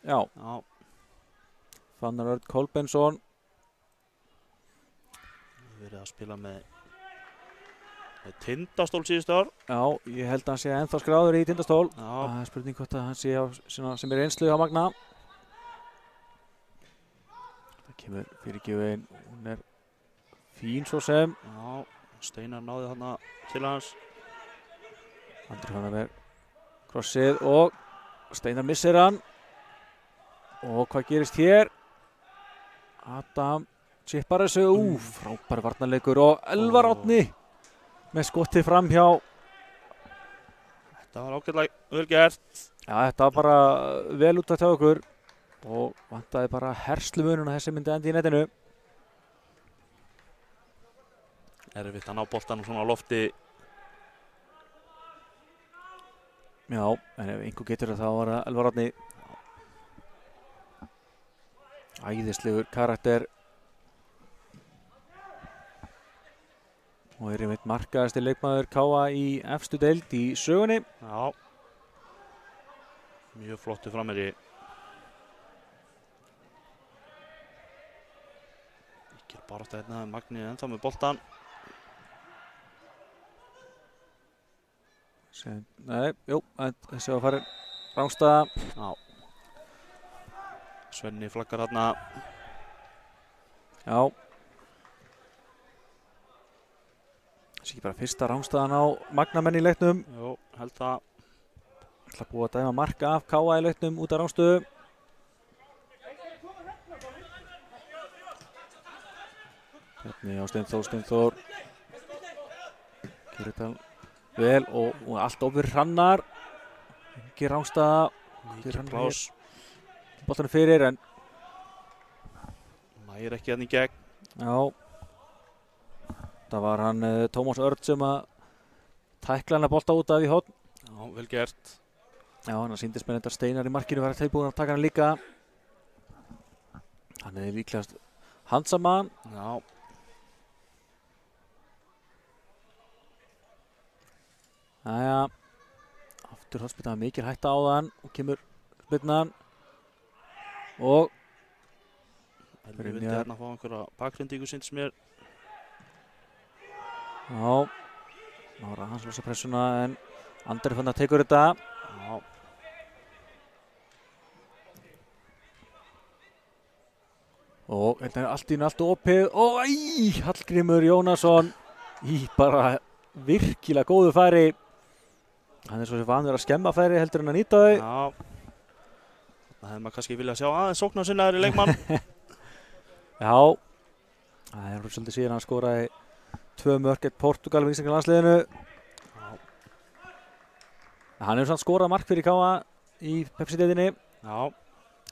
Já. Já. Fannar Örn Kolbensson. Verið að spila með Tindastól síðustu ár. Já, ég held að hann sé ennþá skráður í Tindastól. Já. Það er spurning hvort að hann sé á, sem er einslu á Magna. Það kemur fyrirgjöfin, hún er fín svo sem. Já, Steinar náði þarna til hans. Andri Fannar krossið og Steinar missir hann. Og hvað gerist hér? Adam chippar þessu, frábær varnarleikur og Elvar Árni með skotið fram hjá. Þetta var ágætlega vel gert. Já, þetta var bara vel út að hjá okkur og vantaði bara herslumunum að þessi myndi endi í netinu. Erfitt að ná boltanum svona á lofti. Já, en ef einhver getur það þá var það Elvar Árni. Æðislegur karakter og er einmitt markaðasti leikmaður Káa í efstu deild í sögunni. Já, mjög flottu framherji. Ekki bara átt að hérna Magni ennþá með boltan. Nei, jú, þessi var farin rángstaða. Já. Svenni flaggar hérna. Já. Þessi ekki bara fyrsta rángstaðan á magnamenn í leiknum. Jú, held það. ætla að búa að dæma marka af Káa í leiknum út af rángstöðu. Bjarni á Steinþór. Gerir þetta vel og allt ofur Hrannar. Ekki rángstaða. Mikið plás. Boltanum fyrir en Mægir ekki hann í gegn. já. Það var hann Tómas Örn sem að tækla hann að bolta út af í horn. Já, vel gert. Já, hann sýndist með þetta Steinar í markinu var tilbúin að taka hann líka. Hann hefði líklegast handsaman. Já. Jæja. Aftur hotspinna mikil hætta á þann og kemur spinnan. Og Elvi vildi hérna fá einhverja bakgrindíku syns mér. já. Nára hans losa pressuna en Andri fann að tekur þetta. Já. Og þetta er allt í einu allt opið. Og Hallgrímur Jónasson í bara virkilega góðu færi. Hann er svo sem vanur að skemma færi heldur en að nýta þau. Já. Það hefði maður kannski viljað sjá aðeins sóknarsinnaður í leikmann. Já. Það er svolítið síðan hann skoraði 2 mörk gegn Portúgal með íslenska landsliðinu. Já. Hann hefur samt skorað mark fyrir KA í Pepsi-deildinni. Já.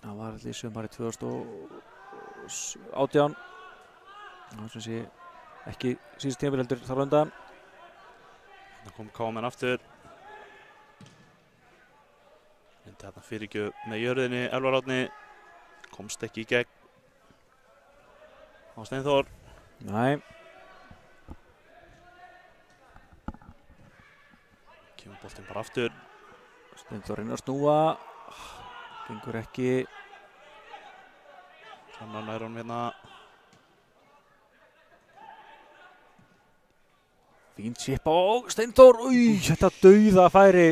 Það var allir í sumari 2018. Það sem sé ekki síðust tímabil heldur þar á undan. Það kom KA-menn aftur. Myndi þarna fyrirgjöf með jörðinni, Elvar Árni. Komst ekki í gegn. Á Steinþór. Nei. Kemur boltinn bara aftur. Steinþór reynir að snúa. Gengur ekki. Þannig nær hann hérna. Fín chip á Steinþór. Þetta dauða færi.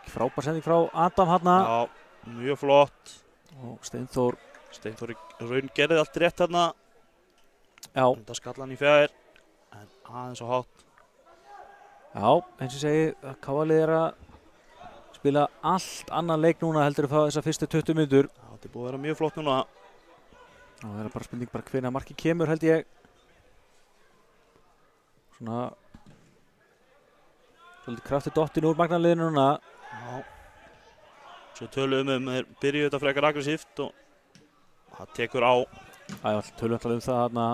Frábær sending frá Adam hana. Já, mjög flott. Og Steinþór. Steinþór raun gerði allt rétt hérna. Já. Þetta skall hann í fjær. En aðeins og hátt. Já, eins og ég segi, KA-lið er að spila allt annan leik núna heldur að fá þessar fyrstu 20 mínútur. Já, þetta er búið að vera mjög flott núna. Og það er bara spurning bara hvenær markið kemur held ég. Svona svolítið krafti dottin úr magnarliðinu núna. Já. Svo töluðum þeir byrjuðu þetta frekar aggressíft og það tekur á. Tölum alltaf það þarna.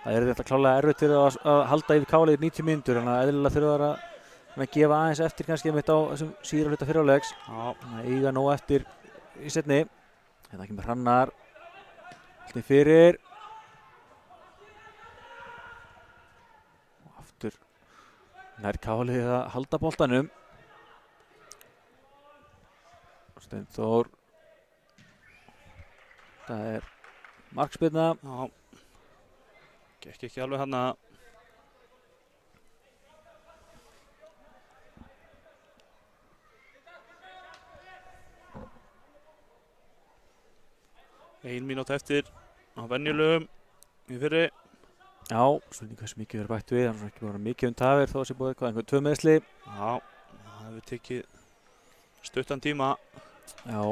Það er þetta klálega erfitt fyrir að halda yfir KA-liðið 90 mínútur, þannig að eðlilega þurfa þær að gefa aðeins eftir kannski mitt á þessum síðara hluta fyrri hálfleiks. Já. Þannig að eiga nóg eftir í seinni. Þetta kemur Hrannar. Alltaf fyrir. Og aftur nær KA-liðið að halda boltanum. Steinþór. Það er markspyrna. Já. Gekk ekki alveg hérna. Ein mínúta eftir á venjulegum í fyrri. Já, spurning hversu mikið verður bætt við. Það er ekki bara mikið tafir þó að sé búið eitthvað 2 meiðsli. Já, það hefur tekið stuttan tíma. Já.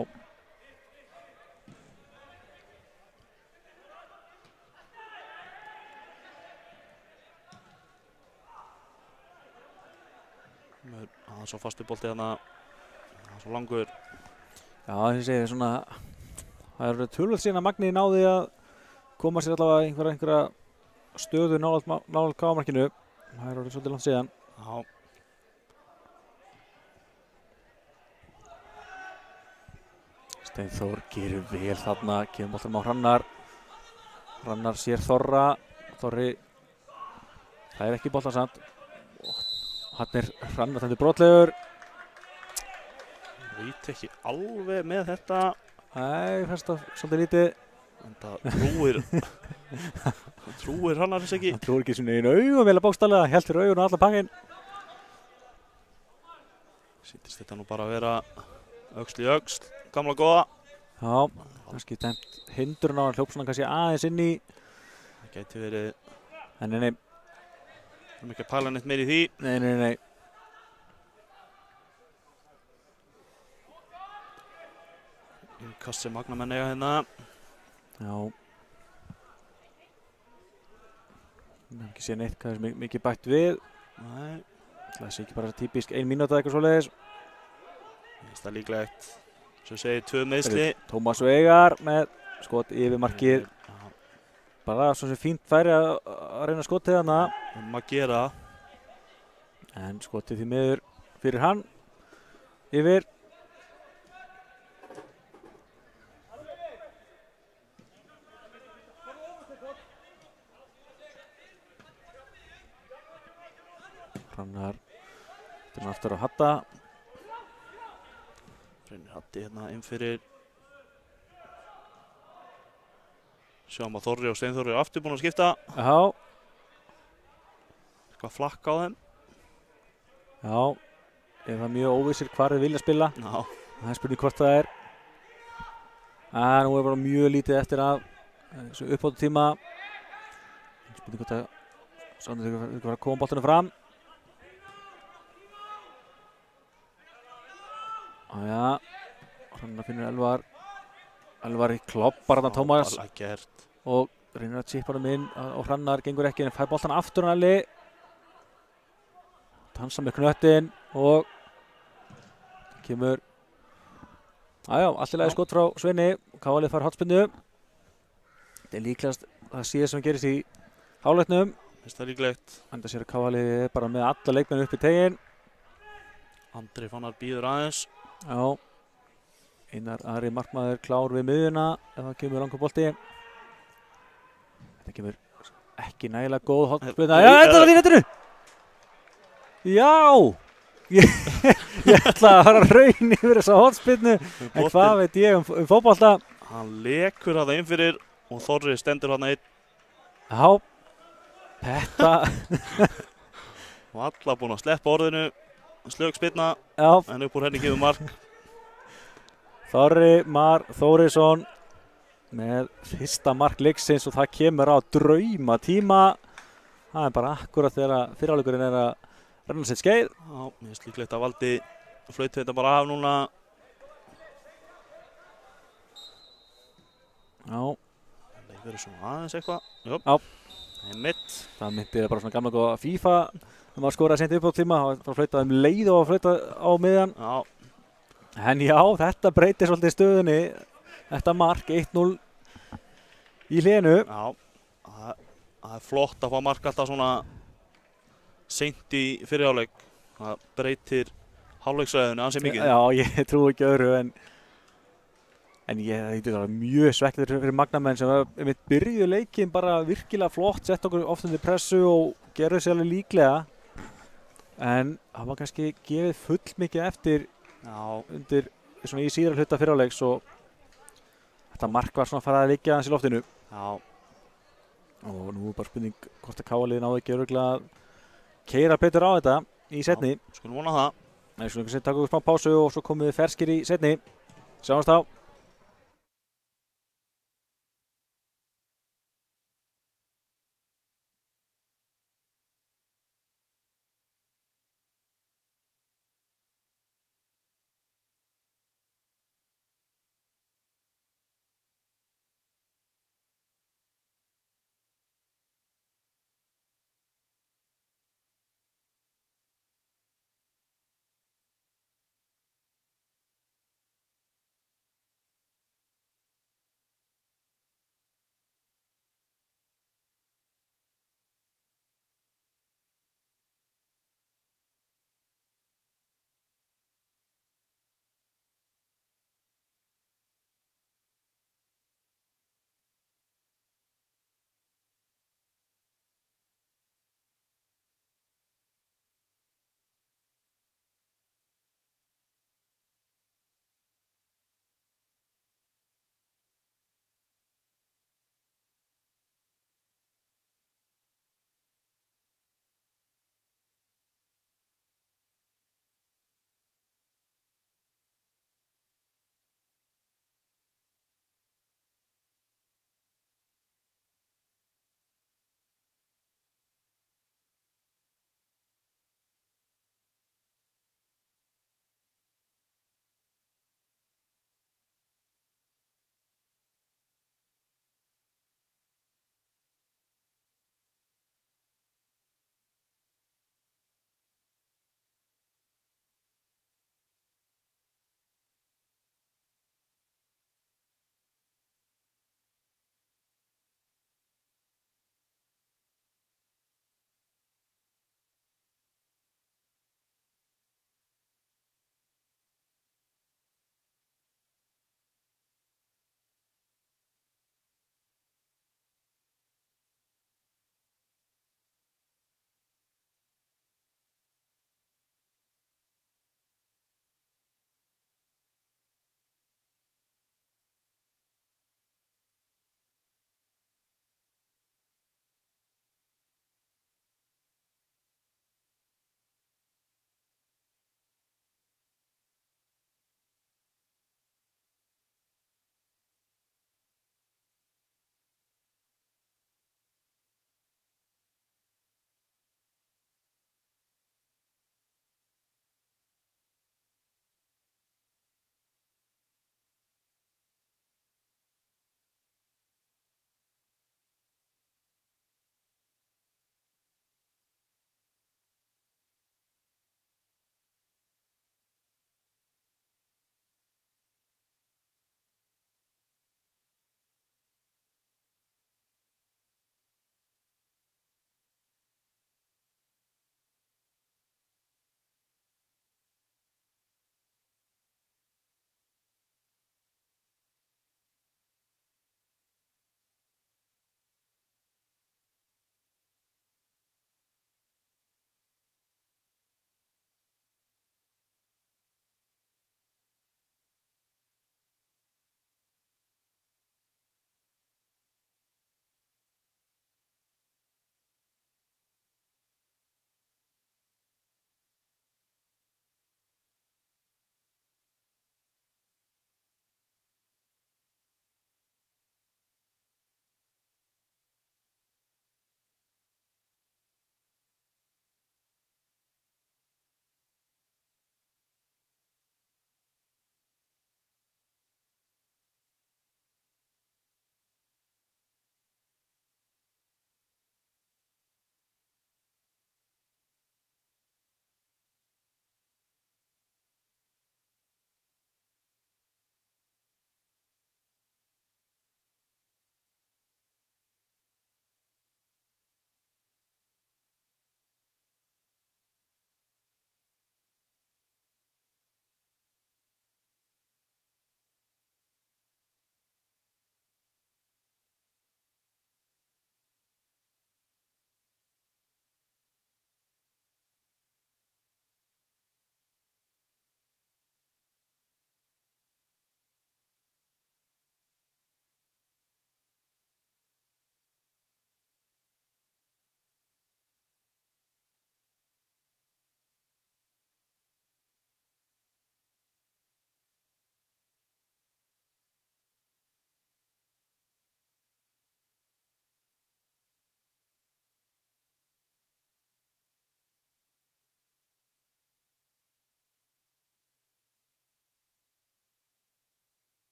Það er svo fastu bolti hérna. Það er svo langur. Já, þess að segja svona, það er tölvöld síðan að Magni náði að koma sér allavega einhverja stöðu nálægt KA-markinu. Það er orðið svolítið langt síðan. Já. Steinþór gerir vel þarna, kemur boltanum á Hrannar. Hrannar sér Þorra. Þorri, það er ekki boltan samt. Hann er Hrannar þannig brotlegur. Veit ekki alveg með þetta. Nei, fannst það svolítið lítið. En það trúir Hrannar þess ekki. Það trúir ekki svona einu augum vel að bókstallega. Helt fyrir augun og allar pakkin. Sýntist þetta nú bara að vera öxl í öxl. Gamla góða. Já, kannski dæmt hindurinn á hann hljóp svona kannski aðeins inn í. Það gæti verið. En nei. Við erum ekki að pæla neitt meir í því. Nei. Innkast sem magnamenn eiga hérna. Já. Við hefum ekki séð neitt hvað er mikið bætt við. Nei. Það sé ekki bara típisk 1 mínúta eitthvað svoleiðis. Mér finnst það líklegt. Svo segir 2 meiðsli. Tómas Veigar með skot yfir markið. Bara svona sem fínt færi að reyna skotið hana. Að gera. En skotið því miður fyrir hann. Yfir. Hrannar aftur á Hatta. Reynir Hatti hérna inn fyrir. Sjáum að Þorri og Steinþóri eru aftur búin að skipta. Já, Eitthvað flakka á þeim. já. Það er mjög óvissir hvar þeir vilja spila. Já. Það er spurning hvort það er. Nú er bara mjög lítið eftir af þessu uppbótu tíma. Spurning hvort að Sandri þurfa að fara að koma boltinu fram. Já, Hrannar finnur Elvar. Elvar í klobbar þarna Tómas Bara gert. og reynir að chippa hann inn og Hrannar gengur ekki en fær boltan aftur hann Elli. Tansa með knöttinn og kemur allt í lagi skot frá Sveini. Kávalið fær hotspinnu. Þetta er líklegast það síðast sem gerist í hálfleiknum. Finnst það líklegt. Enda sér að Kávalið er bara með alla leikmenn upp í teginn. Andri Fannar býður aðeins. Já. Einar Ari markmaður klár við miðjuna ef það kemur langur bolti. Þetta kemur ekki nægilega góð hotspinna. Já, þetta var í netinu! Já! Ég ætla að fara raun yfir þessa hotspinnu en hvað veit ég um fótbolta. Hann lekur það inn fyrir og Þorri stendur hann einn. Já, þetta Og alla búin að sleppa orðinu. Slög spilna já, en upp úr henni gefur mark. Þorri Mar Þórisson með fyrsta mark leiksins og það kemur á drauma tíma. Það er bara akkurat þegar fyrirháleikurinn er að renna sitt skeið. Já, mér finnst líklegt að Valdi flauti þetta bara af núna. Já, Það verður svona aðeins eitthvað. Jú. Já. Einmitt. það myndi bara svona gamla góða FIFA þegar maður skoraði seint upp á tíma og það flautað leið og flautað á miðjan. Já, En já, þetta breytir svolítið stöðunni. Þetta mark 1-0 í hlénu. já. Það er flott að fá mark alltaf svona seint í fyrirháleik. Það breytir hálfleiksræðinu ansi mikið. Já, ég trúi ekki öðru en ég var mjög svekktur fyrir magnamenn sem mitt byrjuðu leikinn bara virkilega flott, sett okkur oft undir pressu og gerðu sér alveg líklega. En það var kannski gefið full mikið eftir Já, undir svona í síðara hluta fyrirháleiks og þetta mark var svona að fara að liggja aðeins í loftinu. já. Og nú er bara spurning hvort að Kávalið náði ekki örugglega að keyra betur á þetta í seinni. Skulum vona það. Nei, svona kannski taka okkur smá pásu og svo komum við ferskir í seinni. Sjáumst þá.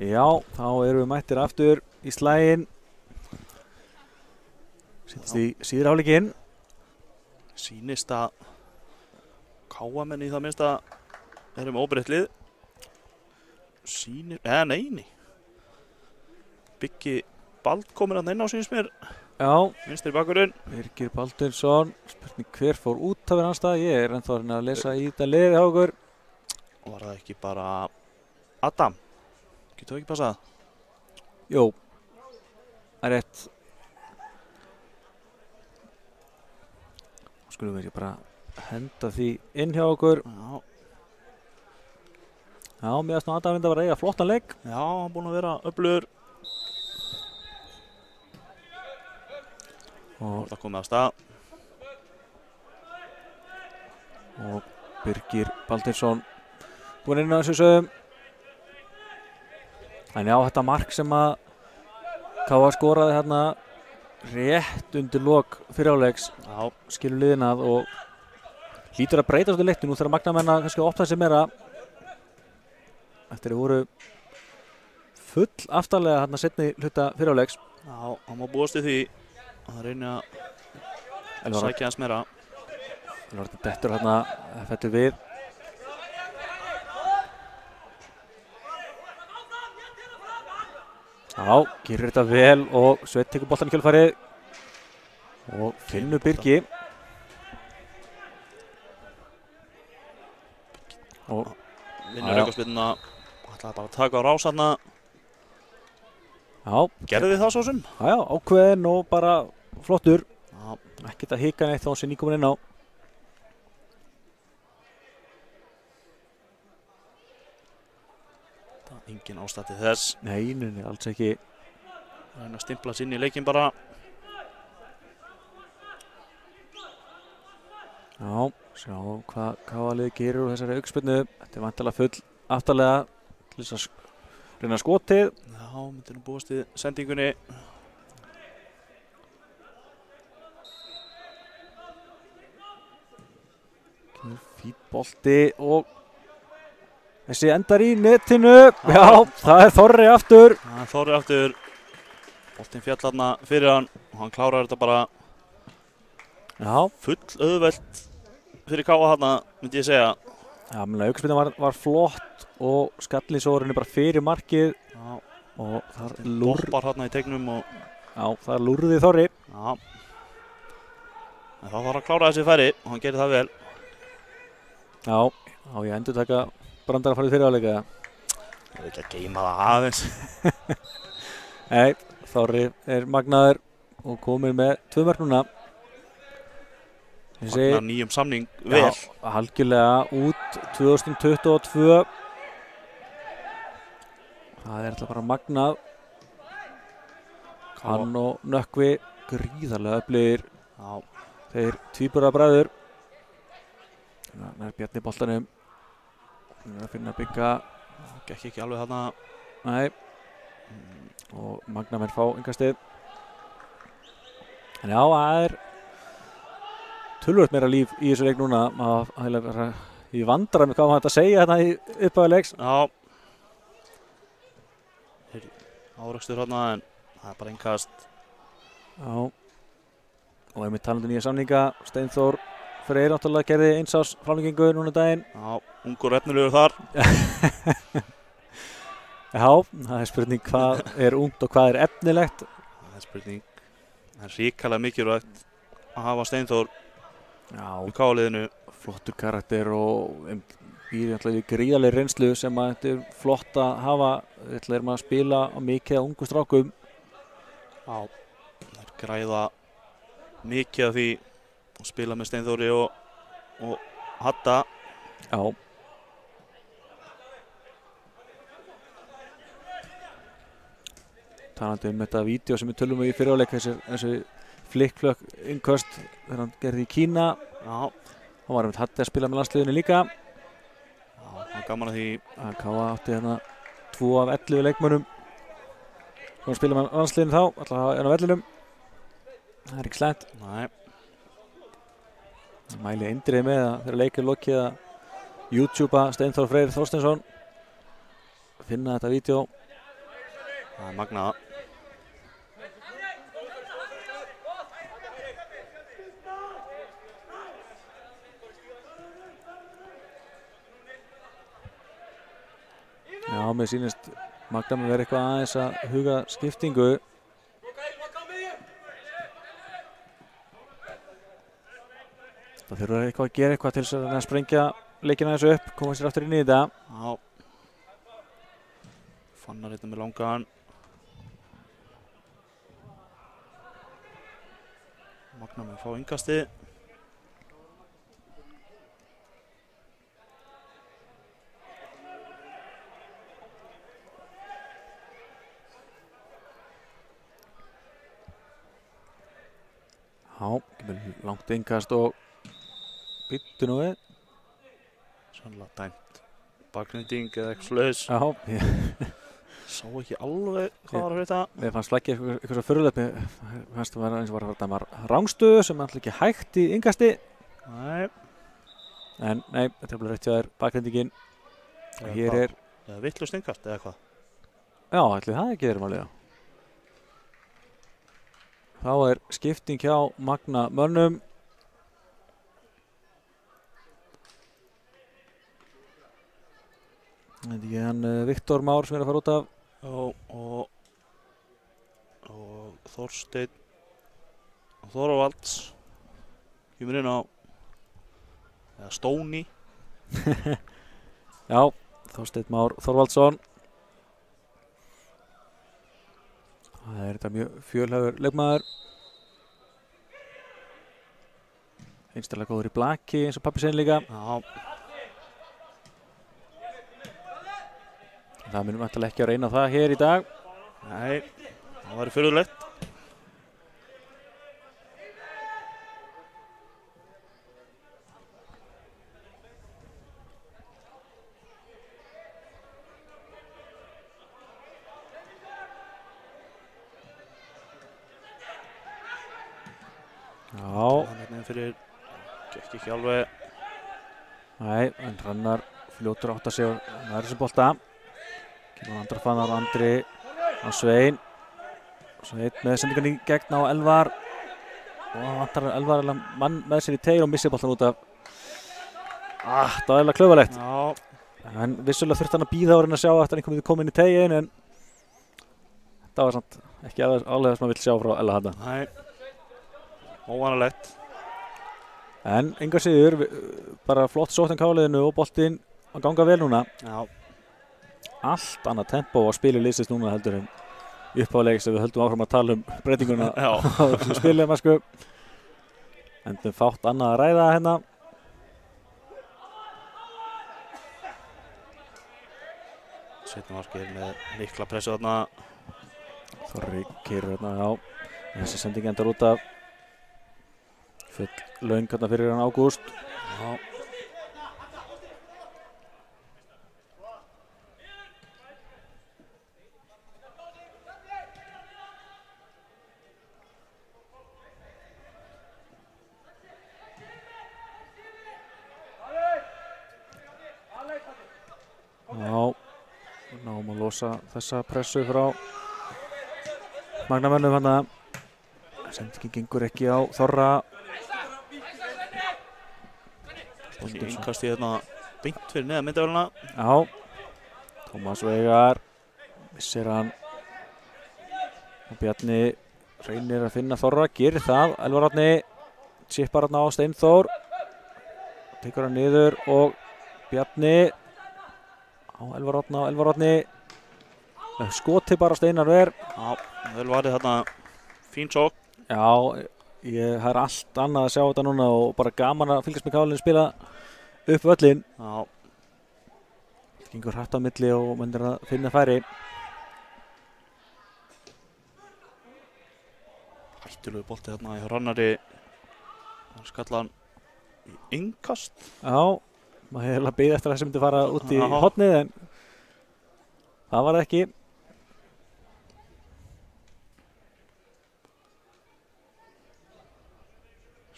Já, þá erum við mættir aftur í slaginn. Sittist í síðri hálfleikinn. Sýnist að KM-menn í það minnsta erum óbreytt lið. Nei. Biggi Bald kominn að inn á sýnist mér. Já. Vinstri bakvörðurinn. Birgir Baldursson. Spurning hver fór út af hans stað. Ég er ennþá að lesa í þetta liði hjá okkur. Var það ekki bara Adam? Getur það ekki passað? Jú. Það er rétt. Skulum við ekki bara henda því inn hjá okkur. Já. Já, mér finnst nú Adam að vera eiga flottan leik. Já, hann búinn að vera öflugur. Og það komið af stað. Og Birgir Baldursson búinn inn á þessu sögum. En já, þetta mark sem að K.A. skoraði hérna rétt undir lok fyrirháleiks skilur liðin að og hlýtur að breyta svolítið leiknum. Nú þarf Magnamenn að kannski opna sig meira eftir að voru full aftarlega hérna seinni hluta fyrirháleiks. Já, hann má búast í því að það reyni að sækja hans meira. Þetta dettur hérna, fellur við. Já, gerir þetta vel og Sveinn tekur boltann í kjölfarið og Finnur Birgi. Og vinnur aukaspyrnuna, ætlaði bara að taka á rás þarna. Já. Gerði þið það svo sem? Já, ákveðin og bara flottur. Já. Ekkert að hika neitt þá sem nýkomin inn á. Það er engin ástæða til þess. Nei, alls ekki. Reyna að stimpla sér inn í leikinn bara. Já, sjá hvað K.A. gerir úr þessari aukaspyrnu. Þetta er vantilega full aftarlega til þess að reyna skotið. Já, myndir nú búast við sendingunni. Fín bolti og þessi endar í netinu. Já, það er Þorri aftur. Það er Þorri aftur. Boltinn fjall þarna fyrir hann og hann klárar þetta bara. Já. Full auðvelt fyrir K.A. þarna, myndi ég segja. Já, menn aukaspyrnan var flott og skallinsórunni bara fyrir markið. Já. Og þar doppar hérna í tegnum og já, það lúrði Þorri. Já. En þá þarf að klára þessi færi og hann gerir það vel. Já, ég endur taka brandarafærið fyrir áleika. Ég vil ekki að geima það aðeins. Nei, Þorri er magnaður og komið með 2 mörk núna. Magnar nýjum samning vel. Já, algjörlega út 2022. Það er alltaf bara magnað. Hann og Nökkvi gríðarlega öflugir. Já. Þeir tvíburabræður. Það er Bjarni boltanum. Það er að finna Bigga. Það gekk ekki alveg þarna. Nei. Og Magnamenn fá enga stig. En já, það er tölvöld meira líf í þessu leik núna. Ég vandrar mig hvað maður hægt að segja hérna í upphafi leiks. Já. Árekstur hérna en það er bara innkast. Já. Og einmitt talandi nýja samninga. Steinþór Freyr náttúrulega gerði einsás framlengingu núna daginn. Já, ungur efnilegur þar. Já, það er spurning hvað er ungt og hvað er efnilegt. Það er spurning. Það er ríkalega mikilvægt að hafa Steinþór í K.A.-liðinu. Flottur karakter og býr í gríðarlegri reynslu sem að þetta er flott að hafa. Þetta er maður að spila á mikið af ungu strákum. Já, það er græða mikið af því að spila með Steinþóri og Hatta. Já. Talandi þetta vídeo sem við tölum í fyrirháleik, þessi flikkflökk innköst þegar hann gerði í Kína. Já. Hann var Hatti að spila með landsliðinu líka. Já, það er gaman að því. K.A. átti hérna 2 af 11 leikmönnum sem spila með landsliðinu þá, alltaf en á vellinum. Það er ekki slæmt. Nei. Mæli eindrið með að þegar leikir lokið að YouTubea Steinþór Freyr Þorsteinsson. Finna þetta vídeo Það magnaða. Já, mér sýnist Magna með vera eitthvað aðeins að huga skiptingu. Það þurfa eitthvað að gera eitthvað til þess að sprengja leikina þessu upp, koma sér aftur inn í þetta. Já. Fannar hérna með langan. Magna með að fá innkasti. Já, langt innkast og byttu nú við. Sannlega dæmt bakgrinding eða eitthvað slags. Já, Sá ekki alveg hvað var að hluta. mér fannst flækið eitthvað svo fyrirlegt. Mér fannst það eins og var að þetta var rángstöðu sem alltaf ekki hægt í innkasti. Nei. En nei, þetta er bara rétt hjá þér bakgrindingin. Hér er, Eða vitlaust innkast eða hvað. já, ætli það ekki verið málið. Þá er skipting hjá Magna mönnum. Það er ekki hann Viktor Már sem er að fara út af. Já, og Þorsteinn Þorvalds kemur inn á eða Stóni. Já, Þorsteinn Már Þorvaldsson. Það er þetta mjög fjölhæfur leikmaður. Einstaklega góður í blaki eins og pabbi sinn líka. Já. Það munum alltaf ekki að reyna það hér í dag. Nei, það væri furðulegt. Já, Þannig fyrir gekk ekki alveg. nei, en Hrannar fljótur átt að segja nær þessum bolta. Kemur Andra Fannar, Andri á Svein. Svein með sendingan í gegn á Elvar. Og hann vantar Elvar mann með sér í teig og missir boltan út af. Það var eiginlega klaufalegt. Já. En vissulega þurfti hann að bíða ára en að sjá eftir hann komið inn í tegin, en það var samt ekki alveg það sem hann vill sjá frá Ella þarna. Nei. Óvanalegt. En engar síður, bara flott sótt en káliðinu og boltinn að ganga vel núna. Já. Allt annað tempó að spila liðsins núna heldur en uppálegs ef við höldum áfram að tala um breytinguna Já. á þessum spilum, sko. Endum fátt annað að ræða hérna. Seinna markið með mikla pressu þarna. Þorri keyrur hérna, já. Þessi sending endar út af full löng hérna fyrir hann Ágúst. Já. Já, náum að losa þessa pressu frá Magnamönnum hérna. Sendingin gengur ekki á Þorra. Innkast í hérna beint fyrir neðan myndavélina. Já, Tómas Veigar missir hann. Og Bjarni reynir að finna Þorra, gerir það. Elvar Árni chippar hann á Steinþór. Tekur hann niður og Bjarni á Elvar Árni. Skoti bara Steinar Ver. Já, vel varðið þarna fín sókn. Já, það er allt annað að sjá þetta núna og bara gaman að fylgjast með Kálinn spila upp völlinn. Já. Gengur hratt á milli og myndir að finna færi. Hættulegu bolti þarna í Hrannari. Það skalla hann í innkast. Já, maður hefði að beðið eftir að þessi myndi fara út í Já. hornið, en það var það ekki.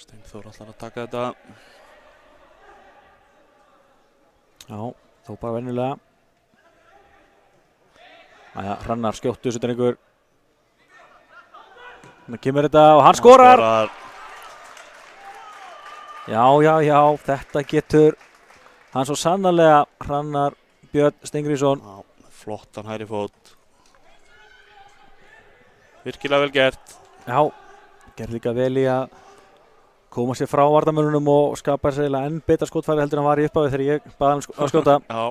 Steinþór ætlar að taka þetta. Já, þó bara venjulega. Hrannar skjóttu utan ykkur. Þannig kemur þetta og hann skorar. Já, þetta getur hann svo sannarlega. Hrannar Björn Steingrímsson. Já, flottan hægri fót. Virkilega vel gert. Já, gerði líka vel í að koma sér frá varnarmönnunum og skapa sér enn betra skotfæri heldur en hann var í upphafi þegar ég baði hann að skjóta. Já.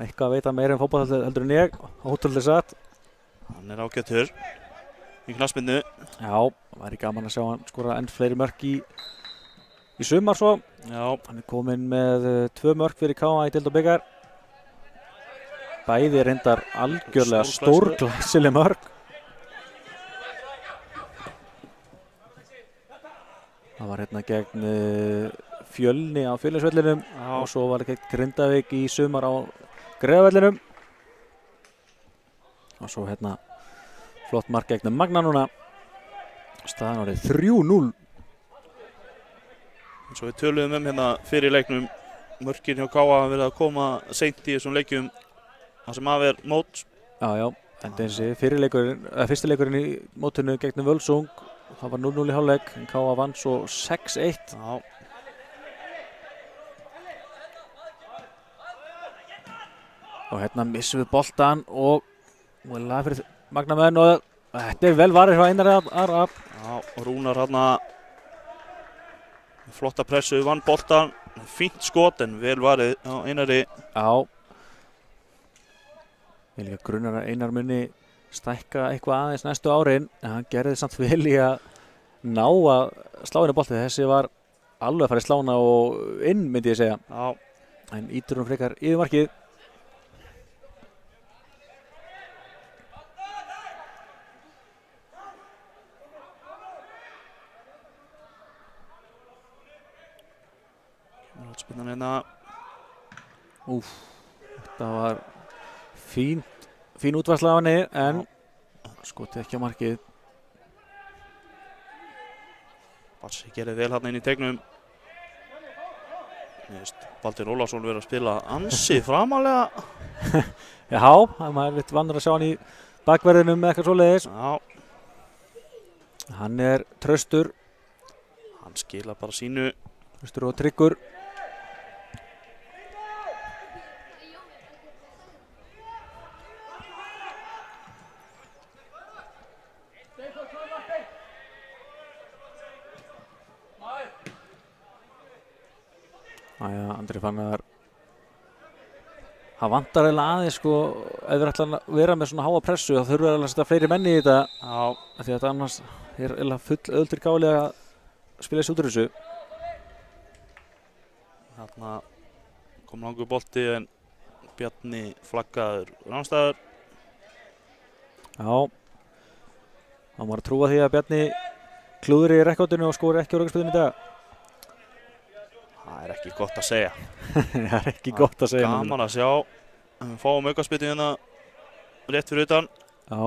Eitthvað að veita meira fótbolta heldur en ég, ótrúlega satt. Hann ágætur í knattspyrnu. Já, væri gaman að sjá hann skora enn fleiri mörk í sumar svo. Já. Hann kominn með 2 mörk fyrir KA í deild og bikar. Bæði reyndar algjörlega stórglæsileg mörk. Það var hérna gegn Fjölni á Fjölnisvellinum og svo var það gegn Grindavík í sumar á Greiðavellinum. Og svo hérna flott mark gegn Magna núna. Staðan orðið 3-0. Svo við töluðum hérna fyrir leiknum. Mörkin hjá KA hafa verið að koma seint í þessum leikjum. Það sem af mót. Já, en þessi fyrsti leikurinn í mótinu gegn Völsung. Það var 0-0 í hálfleik, en KA vann svo 6-1. Já. Og hérna missum við boltan og laga fyrir Magnamenn og þetta vel varið hjá Einari Arab. Já, og Rúnar hérna flotta pressu, vann boltan, fínt skot en vel varið á Einari. Já. Ég líka grunnar að Einar muni stækka eitthvað aðeins næstu árin, en hann gerði samt vel í að ná að slá inn á boltið. Þessi var alveg að fara í slána og inn, myndi ég segja. Já. En ítur hún frekar yfir markið. Spinnan hérna. Þetta var fín útvarsla af henni, en skotið ekki á markið. Bassi gerði vel hérna inn í tegnum. Baldur Ólafsson verið að spila ansi framalega. Já, maður vill vannur að sjá hann í bakverðinum með eitthvað svoleiðis. Já. Hann er traustur. Hann skila bara sínu. Traustur og tryggur. Andri Fannar. Það vantar eiginlega aðeins sko, ef við ætlum að vera með svona háa pressu þá þurfum við að setja fleiri menni í þetta. Já. Því að þetta annars er eiginlega full öðuldur gáli að spila þessu út úr þessu. Þarna kom langur bolti en Bjarni flaggaður rangstæður. Já. Það var að trúa því að Bjarni klúðri í rekordinu og skori ekki á raukaspyrnu í dag. Það er ekki gott að segja. Það er ekki gott að segja. Gaman að sjá. Við fáum aukaspyrnu hérna rétt fyrir utan. Já.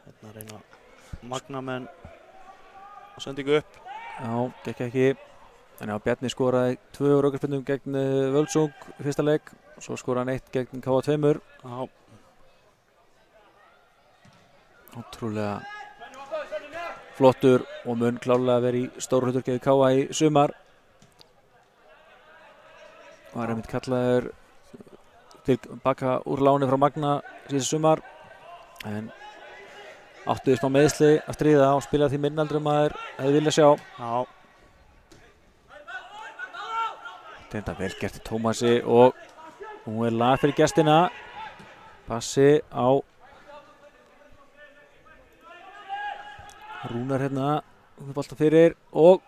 Hérna reyna Magnamenn að senda ykkur upp. Já, gekk ekki. En já, Bjarni skoraði 2 aukaspyrnum gegn Völsung í fyrsta leik. Svo skoraði hann 1 gegn KA2. Já. Ótrúlega flottur og mun klárlega verið í stórhluturki KA í sumar. Var einmitt kallaður til baka úr láni frá Magna síðan sumar, en áttu smá meiðsli að stríða og spila því minnaldri maður hefði viljað sjá. Já. Þetta vel gert til Tómasi og hún er lag fyrir gestina. Passi á Rúnar hérna, bolta fyrir og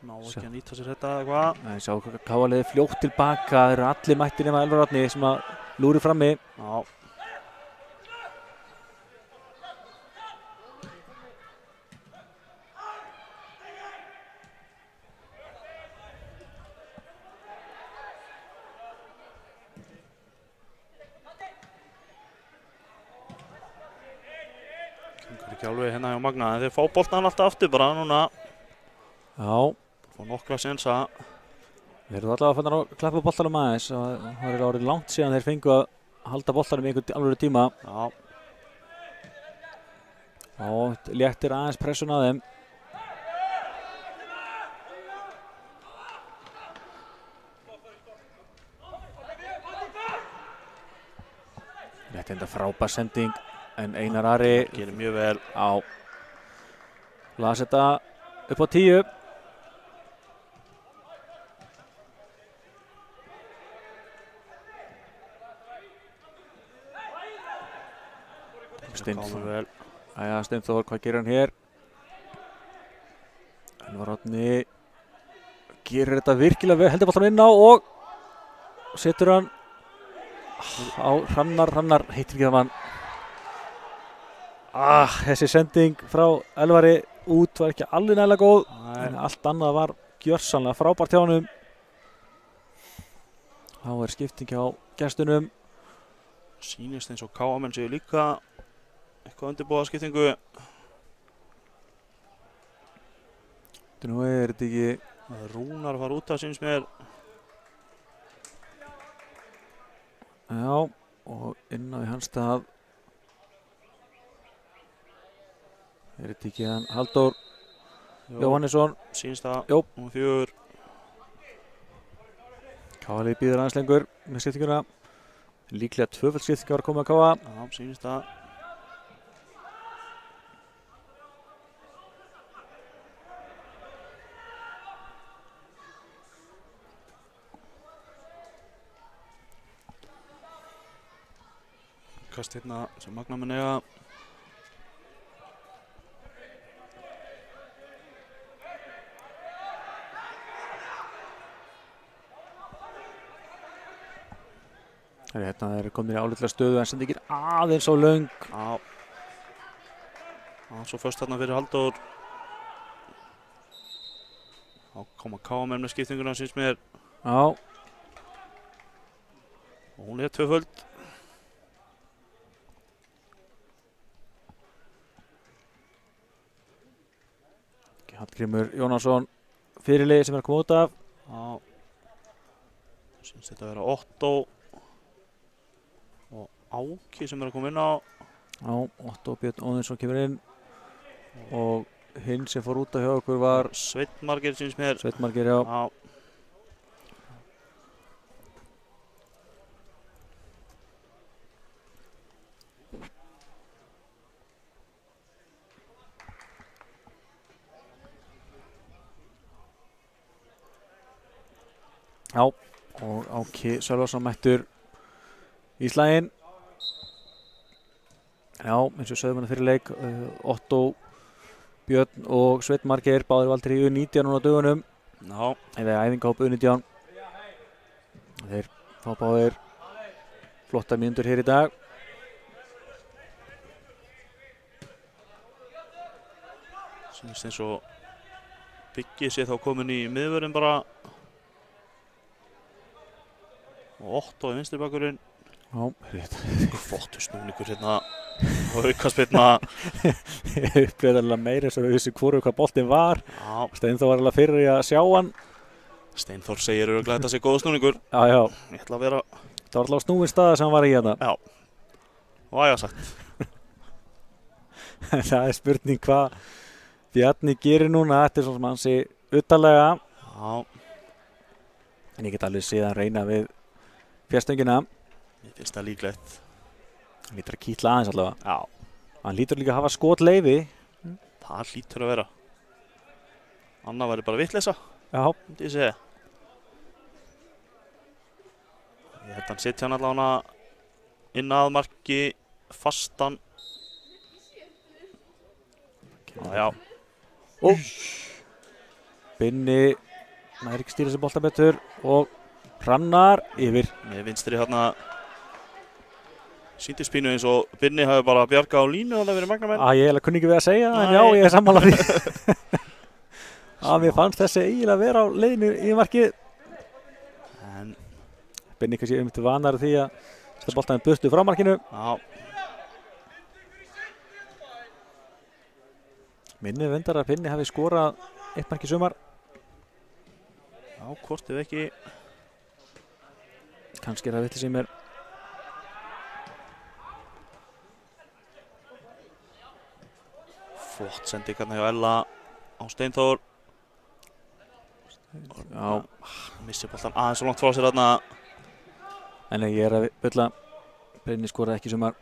ná ekki að nýta sér þetta eða hvað. Nei, sjá hvað KA-liðið fljótt tilbaka. Það eru allir mættir nema Elvar Árni sem að lúri frammi. Já. Ekki alveg hérna hjá Magna, en þeir fá boltan alltaf aftur bara núna. Já. Fá nokkra sénsa. Þeir eru allavega fannar að klappa boltanum aðeins og það er orðið langt síðan þeir fengu að halda boltanum í einhvern alveg tíma. Já. Og léttir aðeins pressun á þeim. Létt enda frábær sending en Einar Ari Gerir mjög vel. á las þetta upp á 10. Steinþór. Æja, Steinþór, hvað gerir hann hér? Elvar Árni gerir þetta virkilega vel, heldur boltanum inn á og setur hann á Hrannar heitir ekki það mann. Þessi sending frá Elvari út var ekki alveg nægilega góð. En allt annað var gjörsamlega frábært hjá honum. Þá er skipting hjá gestunum. Sýnist eins og KM séu líka eitthvað undirbúið skiptingu. Nú er þetta ekki... Rúnar var út af sínst mér. Já, og inn á í hans stað. Er þetta ekki hann Halldór Jóhannesson. Sýnist það. Jó. Númer 4. Káli býður aðeins lengur með skiptinguna. Líklega tvöföld skiptinga var að koma að Káa. Já, sýnist það. Kast hérna sem Magna mun eiga. Hérna er komin í álitlega stöðu en sendingin aðeins á löng. Já. Svo först hérna fyrir Halldór. Þá koma KM með skiptinguna sýnst mér. Já. Og hún er tvöföld. Hallgrímur Jónasson fyrirliði sem er að koma út af. Já. Sýnst þetta að vera Otto og Áki sem er að koma inn á. Já, Otto Björn Óðinsson kemur inn og hinn sem fór út af hjá okkur var Sveinn Margeir sýnst mér. Sveinn Margeir, já. Já. Já, og Áki Sölvason mættur í slaginn. Já, eins og sögum hann fyrir leik, Otto Björn og Sveinn Margeir báðir valdir í U19 núna á dögunum. Já. Eða æfingahóp U19. Þeir fá báðir flotta mínútur hér í dag. Sýnist eins og Biggi sé þá komin í miðvörðin bara. Og Otto í vinstri bakkurinn. Já, Flottur snúningur hérna og aukaspyrna. Ég upplifði alveg meira eins og við vissi hvoru hvað boltinn var. Já. Steinþór var alveg fyrir í að sjá hann. Steinþór segir örugglega þetta sé góð snúningur. Já, já. Ég ætla að vera... Það var allavega snúin staða sem hann var í hérna. Já. Væga sagt. Það er spurning hvað Bjarni gerir núna. Þetta er svona sem hann sé uttalega. Já. En ég get alveg séð hann reyna við fjærstöngina. Mér finnst það líklegt. Hann lítur að kýtla aðeins allavega. Já. Hann lítur líka að hafa skotleyfi. Það hlýtur að vera. Annað væri bara vitleysa. Já. Myndi ég segja. Ég held hann setja hann allavega inn að marki fastan. Já. Binni nær ekki stýra sem bolta betur og Hrannar yfir. Með vinstri hérna sýndi spínu eins og Binni hafi bara bjargað á línu og það verið Magnamenn. Ég eiginlega kunni ekki við að segja það, en já, ég er sammála því. Mér fannst þessi eiginlega vera á leiðinu í markið. En Binni kannski einmitt vanar því að þetta boltaði burtu frá markinu. já. Minni vendar að Binni hafi skorað eitt mark í sumar. Já, kortið ekki. Kannski það vitlis í mér. Flott sending hérna hjá Ella á Steinþór. Já. Missir boltan aðeins svo langt frá sér þarna. En ég að bylla. Brynni skoraði ekki í sumar.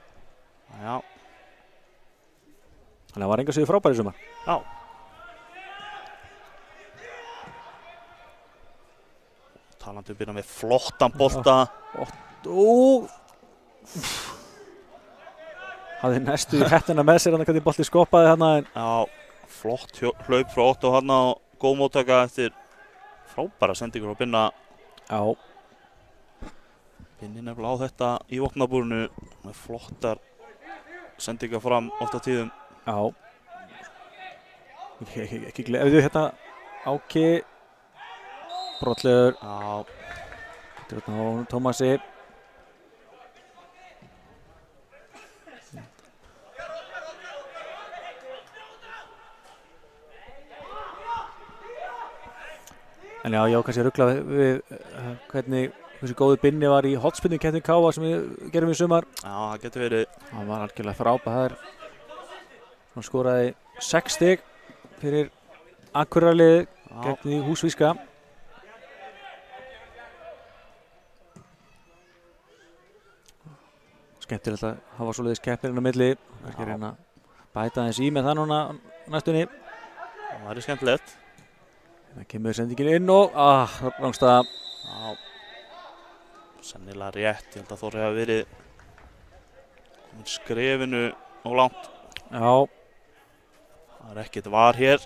Já. Þannig að það var enga síður frábær í sumar. Já. Talandi byrja með flottan bolta. Hafði næstu í hættina með sér hann hvernig bolti skoppaði hann. Já, flott hlaup frá Otto hann og góð móttaka eftir frábæra sendingur frá Binna. Já. Binni nefnilega á þetta í vopnabúrinu með flottar sendingar fram oft á tíðum. Já. Ekki gleðið hérna Áki. Brotlegur. Já. Þetta er hérna á Tómasi. En já, ég á kannski að rugla við hvernig þessi góði Binni var í hotspinning-keppni KA sem við gerum í sumar. Já, það getur verið. Hann var algjörlega frábær. Hann skoraði 6 stig fyrir Akureyri gegn í Húsvíska. Skemmtilegt að hafa svoleiðis keppnir inn á milli. Það er hérna bæta aðeins í með það núna næstunni. Það væri skemmtilegt. Það kemur sendingin inn og rangstæða. Já, sennilega rétt. Ég held að Þór hefur verið komin skrefinu og langt. Já. Það er ekkert var hér.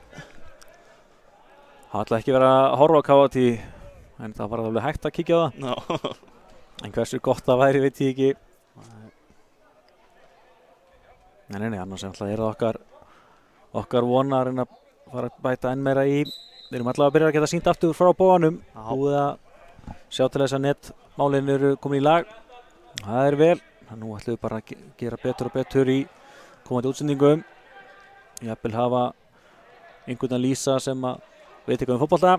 Það ætla ekki verið að horfa á KT en það var alveg hægt að kíkja á það. Já. En hversu gott það væri veit ég ekki. Nei, annars er það okkar vona að reyna að fara að bæta enn meira í. Við erum allavega að byrja að geta sýnt aftur frá bóanum. Búið að sjá til þess að netmálin eru komin í lag. Það er vel. Nú ætlum við bara að gera betur og betur í komandi útsendingum. Jafnvel hafa einhvern að lýsa sem að veit eitthvað fótbolta.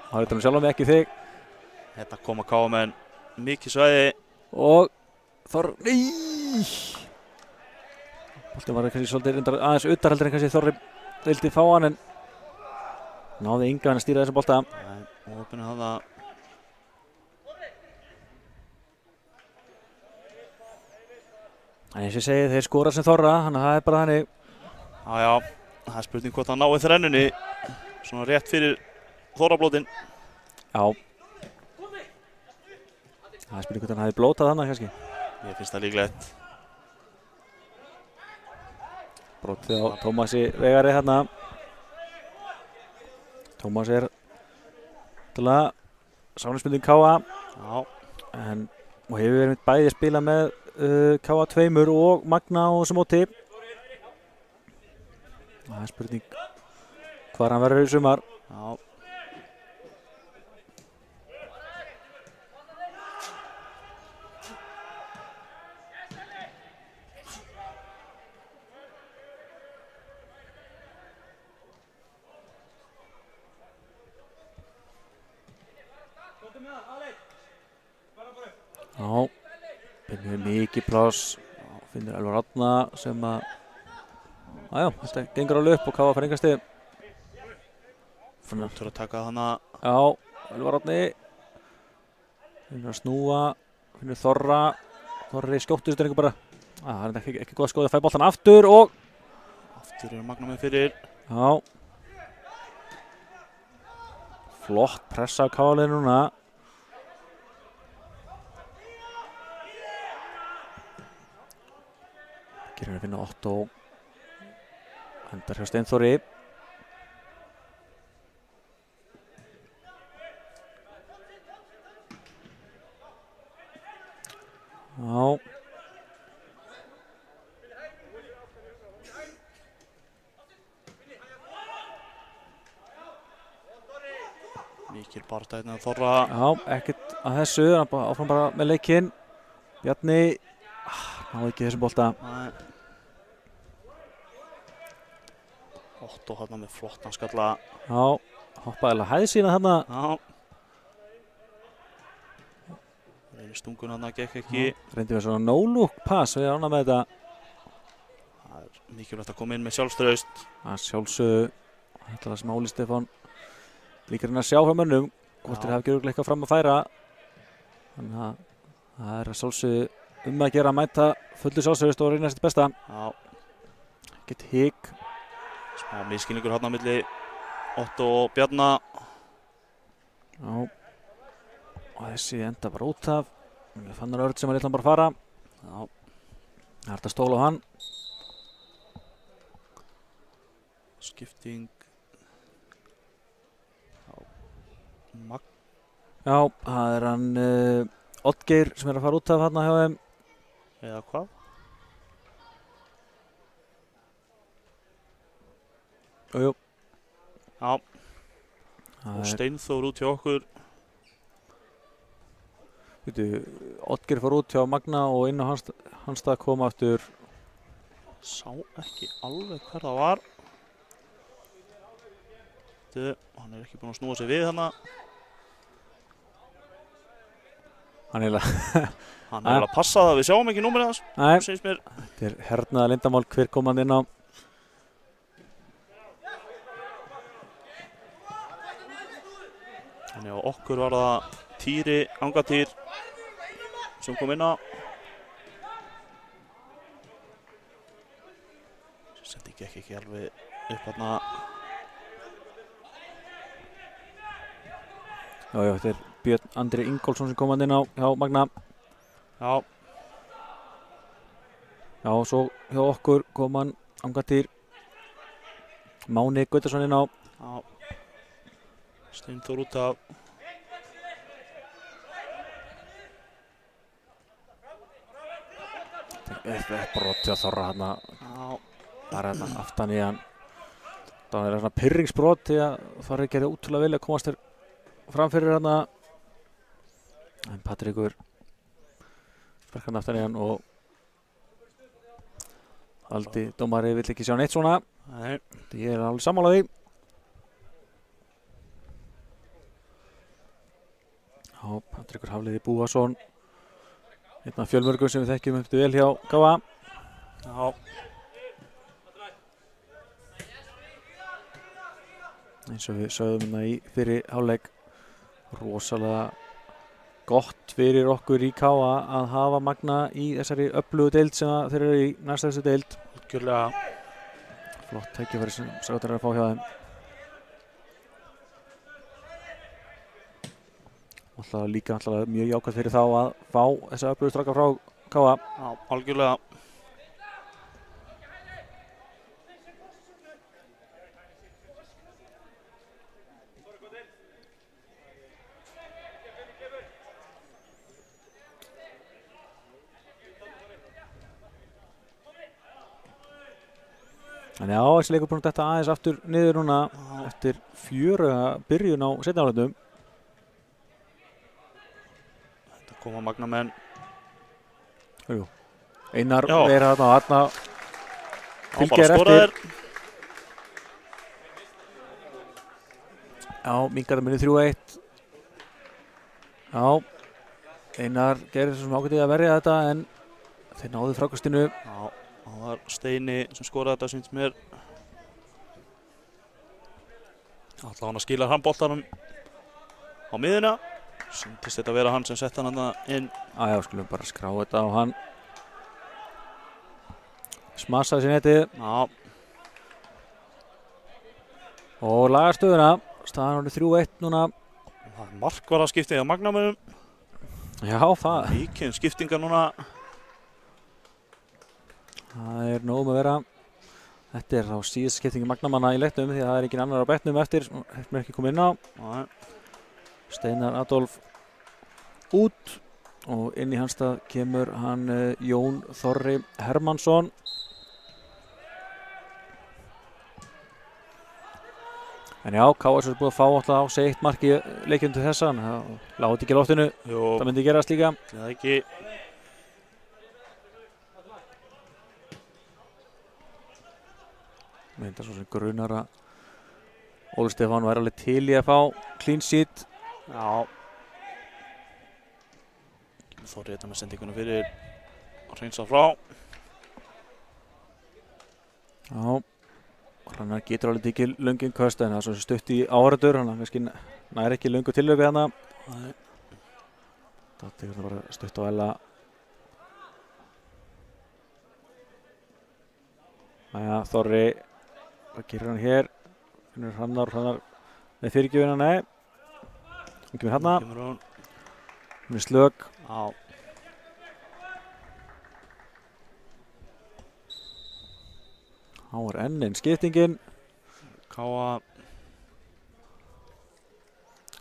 Það veit hann sjálf mig ekki þig. Þetta koma KA-menn mikið svæði. Og Þór... Nei! Boltinn var kannski svolítið aðeins utarheldur en kannski Þorri vildi fá hann en náði enga hann að stýra þessum bolta. Nei, opinu hafa það. En eins og ég segi, þeir skora sem Þorra, þannig að það er bara þannig. Já, það er spurning hvort hann náði þrennunni. Svona rétt fyrir Þorrablótin. Já. Það er spurning hvort hann hafi blótað þannig kannski. Ég finnst það líklegt. Brotið á Tómasi Vegari hérna. Tómas er sálinspundin KA. Já. Og hefur verið bæði að spila með KA2 og Magna á þessu móti. Það er spurning hvar hann verður í sumar. Já. Já, finnur mikið pláss, finnur Elvar Árna sem að, þetta gengur alveg upp og KA fær enga stig. Flottur að taka hana. Já, Elvar Árni, finnur að snúa, finnur Þorra, Þorri skjóttuðstöringu bara. Það er ekki góð að skoða að fæ boltan aftur og... Aftur er Magna með fyrir. Já. Flott pressa á KA-liðinu núna. Gerir að finna Otto. Endar hjá Steinþóri. Já. Mikil barða hérna Þorra. Já, ekkert að þessu, áfram bara með leikinn. Bjarni, náði ekki þessum bolta. Nei. Otto hérna með flottan skalla. Já. hoppaði alveg hæð sína þarna. Já. Stungun hann gekk ekki. Reyndi við svona no-look pass, við erum ánað með þetta. Það er mikilvægt að koma inn með sjálfstraust. Það sjálfsögðu, þetta er það sem Óli Stefán líka reyna að sjá frá mönnum, hvort þeir hafa ekki örugglega eitthvað fram að færa. Þannig að það er að sjálfsögðu að gera að mæta fullu sjálfstraust og reyna sitt besta. Já. Ekkert hik. Smá misskilningur hann á milli Otto og Bjarna. Já. Og þessi enda bara út af. Fannar Örn sem að litlan bara fara. Já. Það er þetta stól á hann. Skipting. Já, það er hann Oddgeir sem er að fara út af hann hjá þeim. Eða hvað? Jú. Já. Og Steinþór út hjá okkur. Oddgeir fór út hjá Magna og inn á hans stað kom aftur. Sá ekki alveg hver það var. Hann er ekki búinn að snúa sig við hana. Hann er að passa það, við sjáum ekki númerið hans. Nei, Syns mér. þetta er hernaða lindamál hver kom hann inn á. Þannig að okkur var það Týri, Angatýr sem kom inn á. Sendi ekki alveg upp hérna. Já, þetta er Björn Andri Ingólfsson sem kom hann inn á hjá Magna. Já. Já, svo hjá okkur kom hann Angatýr. Máni Gautarsson inn á. Já. Steinþór út af. Þetta er brot hjá Þorra hérna. Já. Það er hérna aftan í hann. Það er svona pyrringsbrot því að Þorri gerði útrúlega vel að komast þér framfyrir hérna. En Patríkur sparkar hann aftan í hann og Aldi dómari vill ekki sjá neitt svona. Nei. Ég er alveg sammála því. Já, Patríkur Hafliði Búason. Einn af fjölmörgum sem við þekkjum eftir vel hjá Gáa. Já. Eins og við sögðum hérna í fyrri hálfleik. Rosalega gott fyrir okkur í Káa að hafa Magna í þessari öflugu deild sem þeir eru í næstæðstu deild. Gjörlega. Flott tækifæri sem Sátar er að fá hjá þeim. Alltaf líka mjög jákvæmt fyrir þá að fá þessa öflugu stráka frá Káa. Já, algjörlega. Þannig að þessi leikur búinn að detta aðeins aftur niður núna eftir fjöruga byrjun á seinni hálfleiknum. Þetta koma Magnamenn. Jú. Einar Já. vera þarna og þarna fylgja bara eftir. skoraðir. Já, minkar munið 3-1. Já, Einar gerir svo sem ágætið að verja þetta en þeir náðu frákastinu. Já, það var Steini sem skoraði þetta syns mér. Alltaf hann að skila handboltanum á miðuna. Syndist þetta vera hann sem sett hann inn. Já, skulum bara skrá þetta á hann. Smassaði sér netið. Já. Og lagar stöðuna. Staðan er 3-1 núna. Það er markvarðarskipti á Magnamönnum. Já, það. Mikið skiptingar núna. Það er nóg að vera. Þetta er þá síðast skiptingi Magnamanna í leiknum því að það er engin annar á bekknum eftir. Þetta er ekki komið inn á. Nei. Steinar Adolf út og inn í hans stað kemur hann Jón Þorri Hermannsson. En já, KS er búið að fá alltaf á sig 1 mark í leikjum til þessa, en það láti ekki loftinu. Jú. Það myndi gerast líka. Það er ekki. Myndar svo sem grunar að Óli Stefán væri alveg til í að fá clean sheet. Já. Þorri þetta með sendingunum fyrir að hreinsa frá. Já. Hrannar getur alveg tekið löngin köst en það er svo stutt í áhörður, hann kannski nær ekki löngu tilöfið hana. Nei. Það tekur bara stutt á Ella. Næja, Þorri, hvað gerir hann hér? Finnur Hrannar með fyrirgjöfina, nei. Hún kemur hana. Hún er slög. Já. Há er enn einn skiptingin. Káa.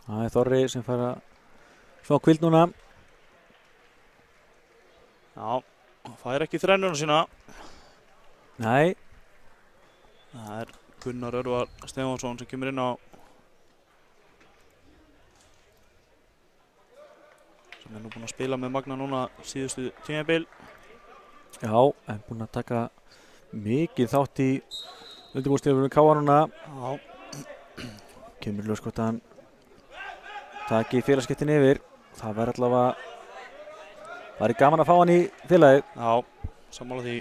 Það er Þorri sem fær að fá kvild núna. Já, hann fær ekki þrennuna sína. Nei. Það er Gunnar Örvar Stefánsson sem kemur inn á. Sem er nú búinn að spila með Magna núna síðustu tímabil. Já, en búinn að taka mikið þátt í undirbúrstíðum með Káa núna. Já. Kemur ljós hvort hann taki félagskiptin yfir. Það væri allavega gaman að fá hann í félagið. Já, sammála því.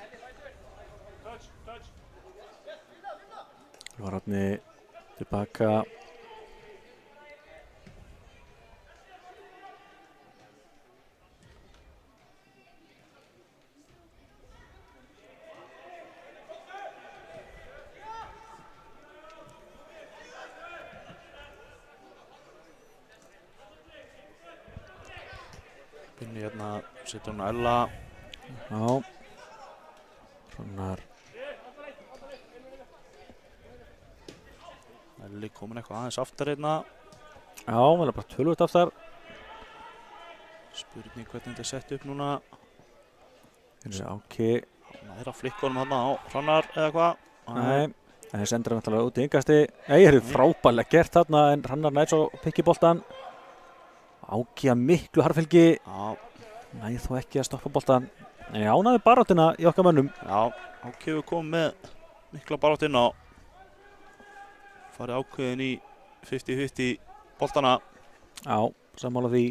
Var Árni tilbaka. Binni hérna, setur hann Ella. Já. Hrannar. Elli komin eitthvað aðeins aftar hérna. Já, vel bara tölvöld aftar. Spurning hvernig þetta er sett upp núna. Þessi Áki. Það er að flikka honum þarna á Hrannar eða hvað. Nei, en þeir sendur hann alltaf út í yngasti. Nei, það er frábærlega gert þarna en Hrannar næst svo pikki boltan. Áki að miklu harðfylgi. Já. Nei, þó ekki að stoppa boltan. En ég ánaði baráttina í okkar mönnum. Já, Áki hefur komið með mikla baráttu inn á. Farið ákveðin í 50-50 boltana. Já, sammála því.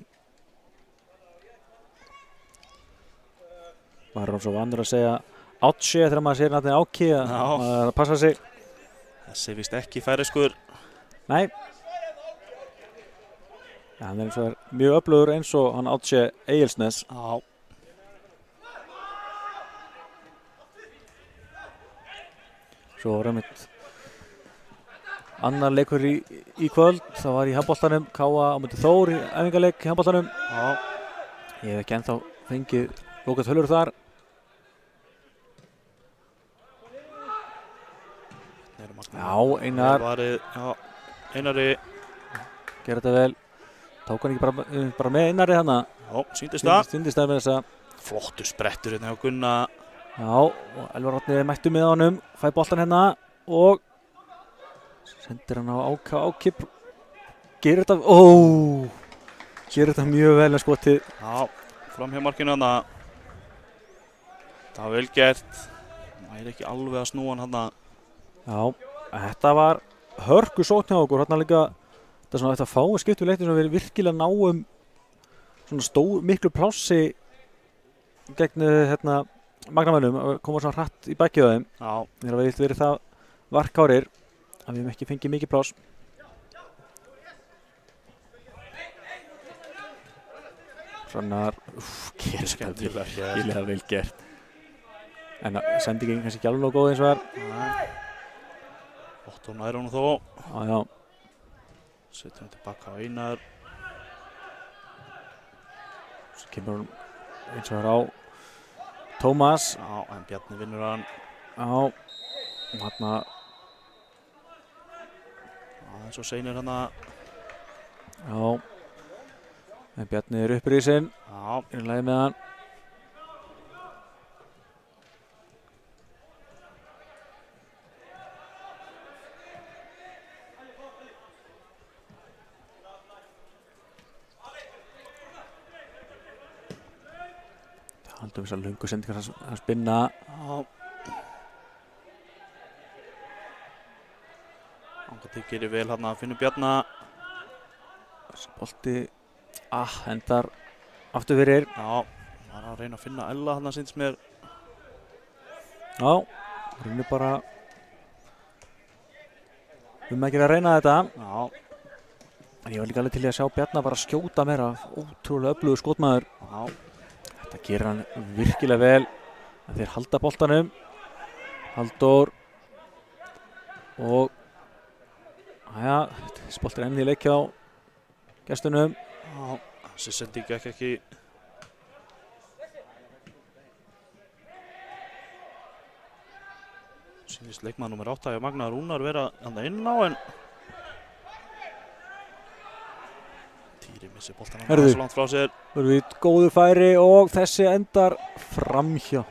Maður er svo vanur að segja Átsje þegar maður segir nafnið Áki að passa sig. Þessi vist ekki færiskur. Nei. Ja, hann er eins og mjög öflugur eins og hann Átsje Egilsnes. Já. Svo var einmitt annar leikur í kvöld. Það var í handboltanum Káa á móti Þór í æfingarleik í handboltanum. Já. Ég hef ekki ennþá fengið lokað tölur þar. Já, Einar. Já, Einari. Gerði þetta vel. Tók hann ekki bara með Einari þarna. Já, sýndist það. Sýndist það með þessa. Flottur sprettur hérna hjá Gunna. Já, og Elvar Árni mættu með honum. Fæ boltan hérna og sendir hann á Áki. Gerir þetta, gerir þetta mjög vel með skotið. Já, fram hjá markinu hérna. Það var vel gert. Það er ekki alveg að snúa hann hérna. Já, þetta var hörku sókn hjá okkur. Hérna líka, þetta fáið skiptu leikti sem við virkilega náum svona miklu plássi gegn Magnamönnum að koma svona hratt í bakið á þeim. Já. Þeir hafa verið það varkárir að við hefum ekki fengið mikið pláss. Hrannar, gerir þetta virkilega vel gert. En sendingin kannski ekki alveg nógu góð eins og það. Otto nær honum þó. Já. Setur hann tilbaka á Einar. Svo kemur hann eins og það á Tómas. Já, en Bjarni vinnur hann. Já, þarna. Já, eins og seinir hann að. Já, en Bjarni er upprísinn. Já. Er í lagi með hann. Haldum þessar löngu sendingar að spinna. Já. Ánga Bolti gerir vel hérna að Finnur Bjarna. Þessi bolti endar aftur fyrir. Já, það er að reyna að finna Ella hérna syns mér. Já, reynir bara ekki að reyna þetta. Já, En ég var líka alveg til í að sjá Bjarna bara skjóta meira, ótrúlega öflugur skotmaður. já, Þetta gerir hann virkilega vel. En þeir halda boltanum. Halldór. Og þessi bolti enn í leikja á gestunum. já, þessi sending gekk ekki. Sýnist leikmaður númer 8 hjá Magna Rúnar vera þarna inn á en Týri missir boltan hann aðeins langt frá sér. Verður við góðu færi og þessi endar framhjá.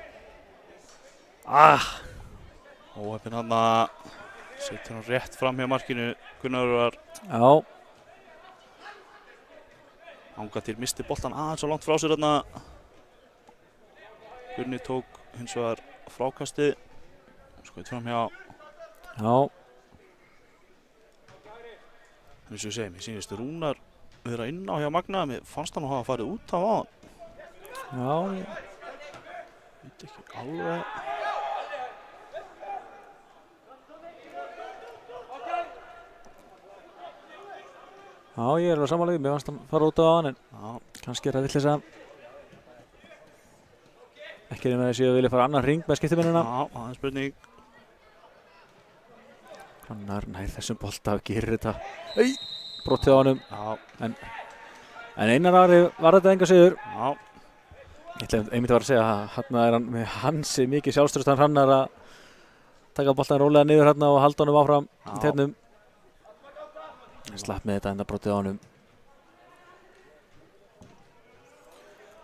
Óheppinn hann að setur hann rétt fram hjá markinu. Gunnar var Já, ánga til misti boltan aðeins svo langt frá sér þarna. Gunni tók hins vegar frákastið. Skoðið fram hjá. já, En eins og ég segi, mér sýnist Rúnar vera inn á hjá Magna. Mér fannst hann að hafa farið út af á hann. já. Veit ekki alveg. Já, ég er alveg samanlega. Mér fannst hann fara út á hann en Já, kannski er það vitleysa. Ekki reyna þessi að vilja fara annan hring með skiptimennina. já, það er spurning. Hannar nær þessum bolta og gerir þetta. Brotið á honum. Já, En Einar Ari var þetta enga sigur. já, Ég ætla einmitt að segja að hann er hann með hansi mikið sjálfstraust hann að taka boltan rólega niður hérna og halda honum áfram í tennum. Slapp með þetta enda brotið á honum.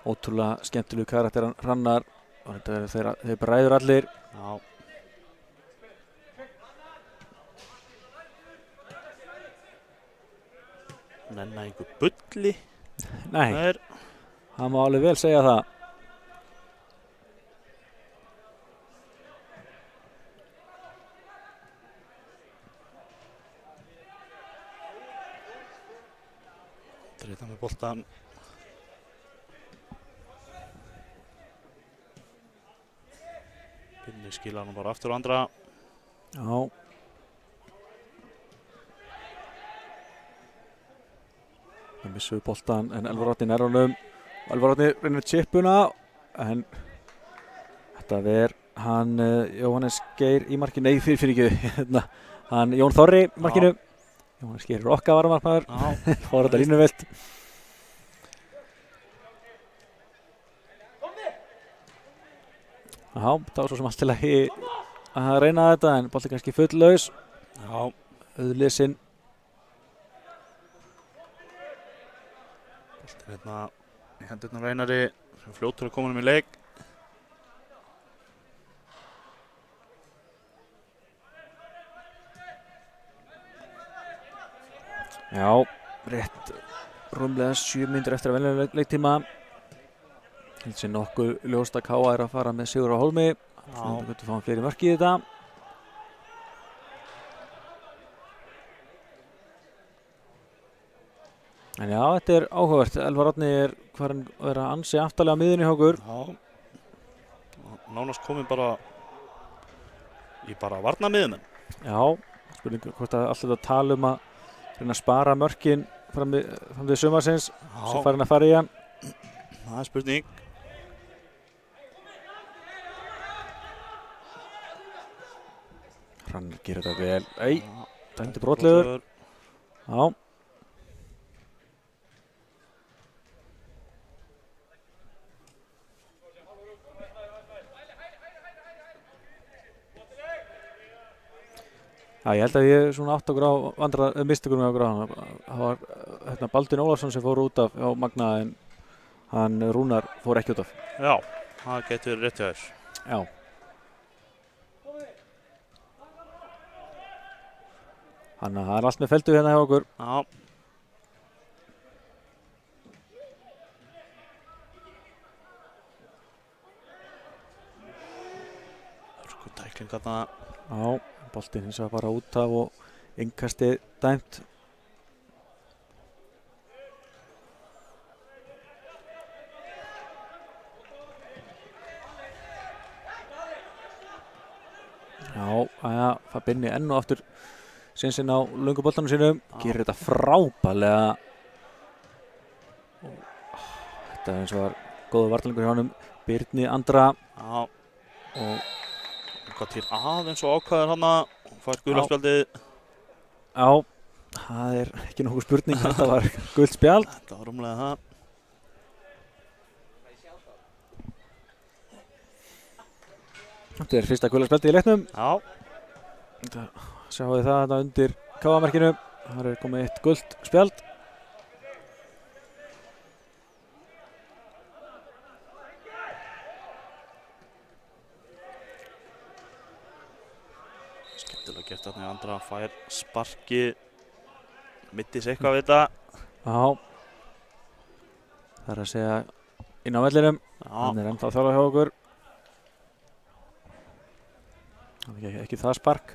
Ótrúlega skemmtilegu karakter Hrannar. Og þetta eru þeir bræður allir. já. Nenna einhver bulli. Nei, Það er, hann má alveg vel segja það. Dreita með boltan. Binni skila hann bara aftur á andra. Já. Það missuðu boltan en Elvar Árni nær honum. Elvar Árni reynir chippuna en þetta er hann Jóhannes Geir í markinu. Nei, fyrir ekki. Hann Jón Þorri í markinu. Jóhannes Geir Rokka varmarmaður. Já, Fór þetta línuvilt. Já, það var svo sem allt til að reyna þetta en bolti kannski full-laus. já, Auðlisinn. boltin hérna í hendurnar á Einari sem fljótur að koma honum í leik. Já, rétt rúmlega 7 mínútur eftir að velja leiktíma. Þetta sé nokkuð ljóst að K.A. er að fara með sigur á hólmi. Við getum fáum fleiri mörk í þetta. En já, þetta er áhugavert. Elvar Árni er farin að vera ansi aftarlega á miðunni hjá okkur. Já, nánast komin bara í bara varnarmiðumenn. Já, spurning hvort að alltaf þetta tala um að reyna að spara mörkin fram við sumarsins sem farin að fara í hann. Það er spurning. Hrannar gerir þetta vel. Dæmdi brotlegur. Já. Já, ég held að ég svona átt okkur á mistugunum okkur á hann. Það var Baldvin Ólafsson sem fór út af á Magna en hann Rúnar fór ekki út af. Já, það getur rétt hjá þér. Já. Þannig að það er allt með feldu hérna hjá okkur. Já. Hörku tækling þarna. Já, boltinn hins vegar bara út af og innkastið dæmt. Já, það binni enn og aftur sinn á löngu boltanum sínum, gerir þetta frábælega. Þetta eins og var góður vartalengur hjá honum, Birni Andra. Já. Og hvað til aðeins og ákvæður hann að fær gula spjaldið. Já, það er ekki nokkuð spurning, þetta var gult spjald. Þetta var rúmlega það. Þetta er fyrsta gula spjaldið í leiknum. Já. Sjáum við það þetta undir KA-merkinu. Það er komið eitt gult spjald. Skemmtilega gert þarna í Andra, fær sparki, mittis eitthvað við þetta. Já. Það er að segja inn á vellinum. Hann er ennþá þjálfað hjá okkur. Það er ekki það spark.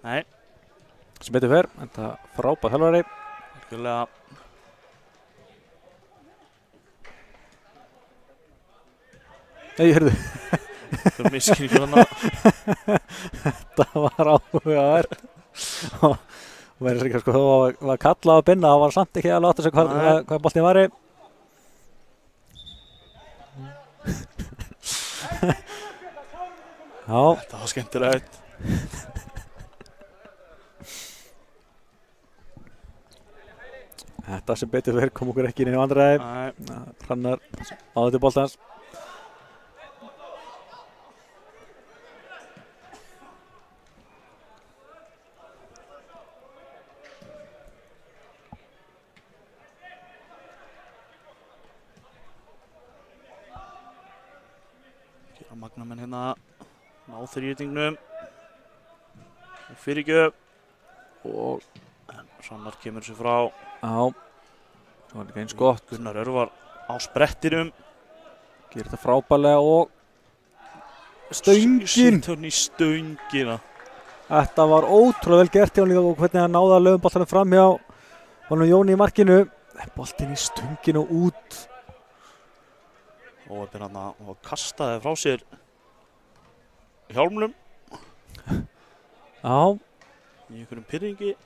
Nei. Sem betur fer, þetta frábær þjálfari. Algjörlega. Nei, hörðu. Það er misskilningur hana. Þetta var áhugavert. Og verður sér sko, þó var kallað að binna, það var samt ekki alveg átt að segja hvað boltinn var í. Já. Þetta var skemmtilegt. Þetta sem betur fyrir kom okkur ekki inn í vandræði. Hrannar áður til boltans. Magnamenn hérna ná þrýtingnum og fyrirgjöf og Hrannar kemur sér frá. Já, það var líka eins gott. Gunnar Örvar á sprettinum, gerir þetta frábærlega og stöngin. Sýnt í stöngina. Þetta var ótrúlega vel gert hjá hann líka og hvernig hann náði að lögum boltanum fram hjá honum Jóni í markinu. Boltinn í stöngin og út. Og hann og kastaði frá sér hjálmnum. Já. Í einhverjum pirringi.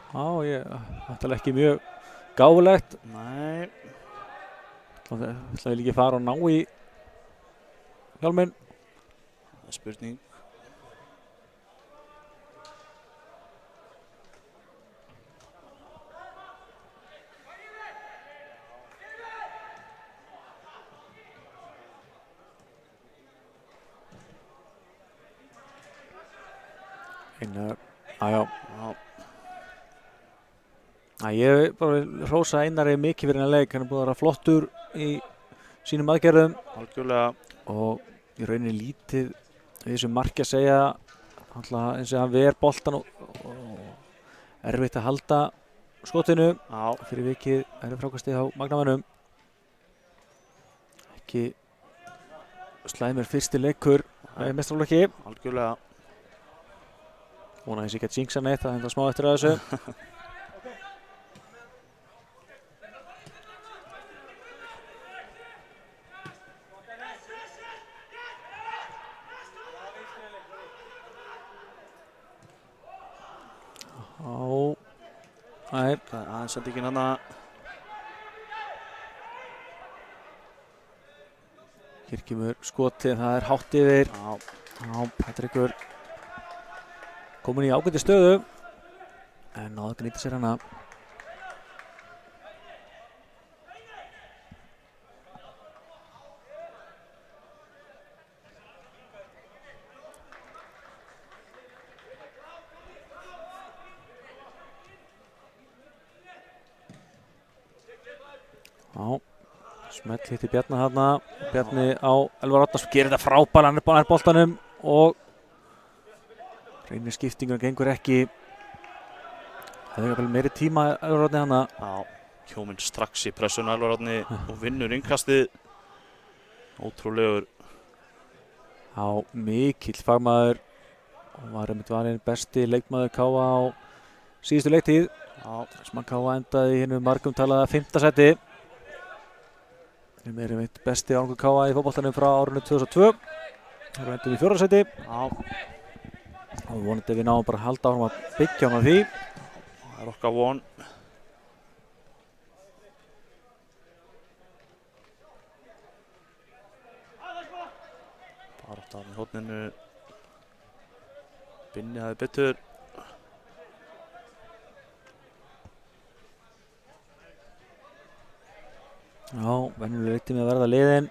Já, þetta er ekki mjög gáfulegt. Nei. Það ætlaði líka að fara og ná í hjálminn. Það er spurning. Einar, já. Ég bara hrósa Einari mikið fyrir hennar leik, hann er búin að vera flottur í sínum aðgerðum. Algjörlega. Og í rauninni lítið við þessu marki að segja, eins og hann ver boltan og erfitt að halda skotinu. Já. Fyrir vikið erfið frákastið á Magnamönnum. Ekki slæmur fyrsti leikur með meistaraflokki. Algjörlega. Vona þess ekki að jinxa neitt, það hendar smá eftir að þessu. Nei. Það er aðeins sendingin hana. Hér kemur skotið, það er hátt yfir. Já. Patrikur komin í ágæti stöðu en náðu ekki nýta sér hana. Já, smell hitti Bjarni þarna. Bjarni á Elvar Árnason, gerir þetta frábært, hann er bara nær boltanum og reynir skiptingun gengur ekki. Það er vel meiri tíma Elvar Árni hana. Já, kjóminn strax í pressuna Elvar Árni og vinnur innkastið. Ótrúlegur. Já, mikill fagmaður og var einmitt valinn besti leikmaður KA á síðustu leiktíð. Sem að KA endaði í hinu margum talaða 5. sæti. Sem einmitt besti árangur KA í fótboltanum frá árinu 2002. Það endum í 4. sæti. Og vonandi við náum bara að halda áfram að byggja á því. Það okkar von. Barátta í horninu. Binni hafði betur. Já, venjulega tími að verða liðin.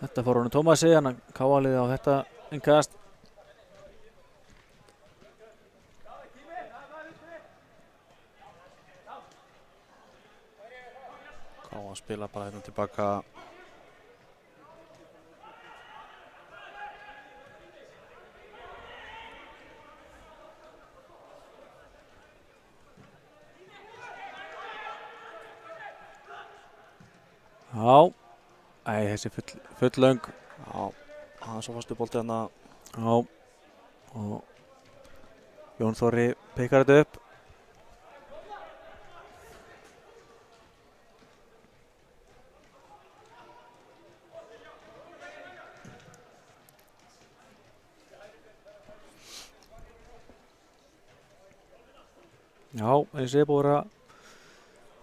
Þetta fór honum Tómasi, hann að KA-liði á þetta innkast. KA spila bara hérna tilbaka. Já, þessi full löng. Já, hann er svo fastu bolti hérna. Já, og Jón Þorri peikar þetta upp. Já, eins og ég búið að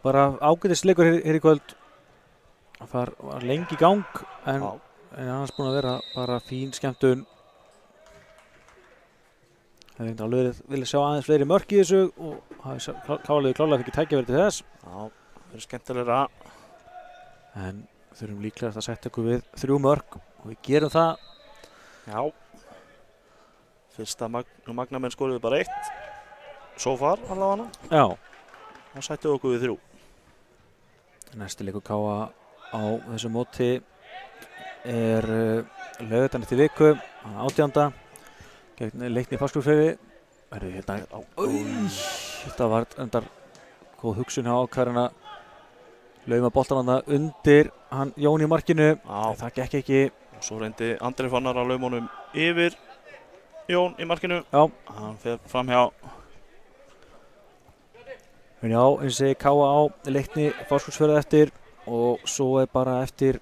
bara ágætisleikur hér í kvöld. Það var lengi í gang en annars búin að vera bara fín skemmtun. Það er alveg vilja sjá aðeins fleiri mörk í þessu og KA-liðið klárlega fikk tækifæri til þess. Já, það er skemmtilegra. En þurfum líklega að setja okkur við 3 mörk og við gerum það. Já. Fyrsta Magnamenn skoruðu bara 1. So far allavega. Já. Og settu okkur við 3. Næsti leikur KA á þessu móti er laugardaginn eftir viku, 18. gegn Leikni Fáskrúðsfirði. Hérna, þetta var endar góð hugsun hjá ákvarðarinn að lauma boltann undir hann Jón í markinu. Það gekk ekki. Og svo reyndi Andri Fannar að lauma honum yfir Jón í markinu. Já. Hann fer fram hjá. Já, eins og KA á Leikni Fáskrúðsfirði eftir. Og svo er bara eftir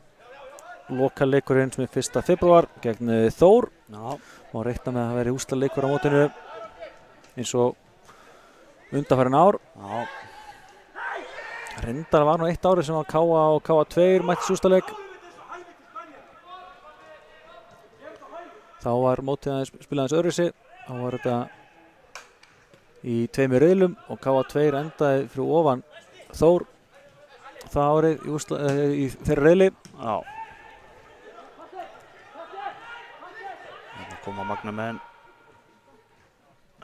lokaleikurinn sem er 1. febrúar gegn Þór. Já. Og reikna með að það veri úrslitaleikur á mótinu eins og undanfarin ár. Já. Reyndar var nú eitt árið sem var KA og KA2 mættis úrslitaleik. Þá var mótið aðeins spilaðins öðruvísi. Þá var þetta í 2 riðlum og KA2 endaði fyrir ofan Þór. Það árið í þeirra riðli. Já. Þannig koma Magnamenn.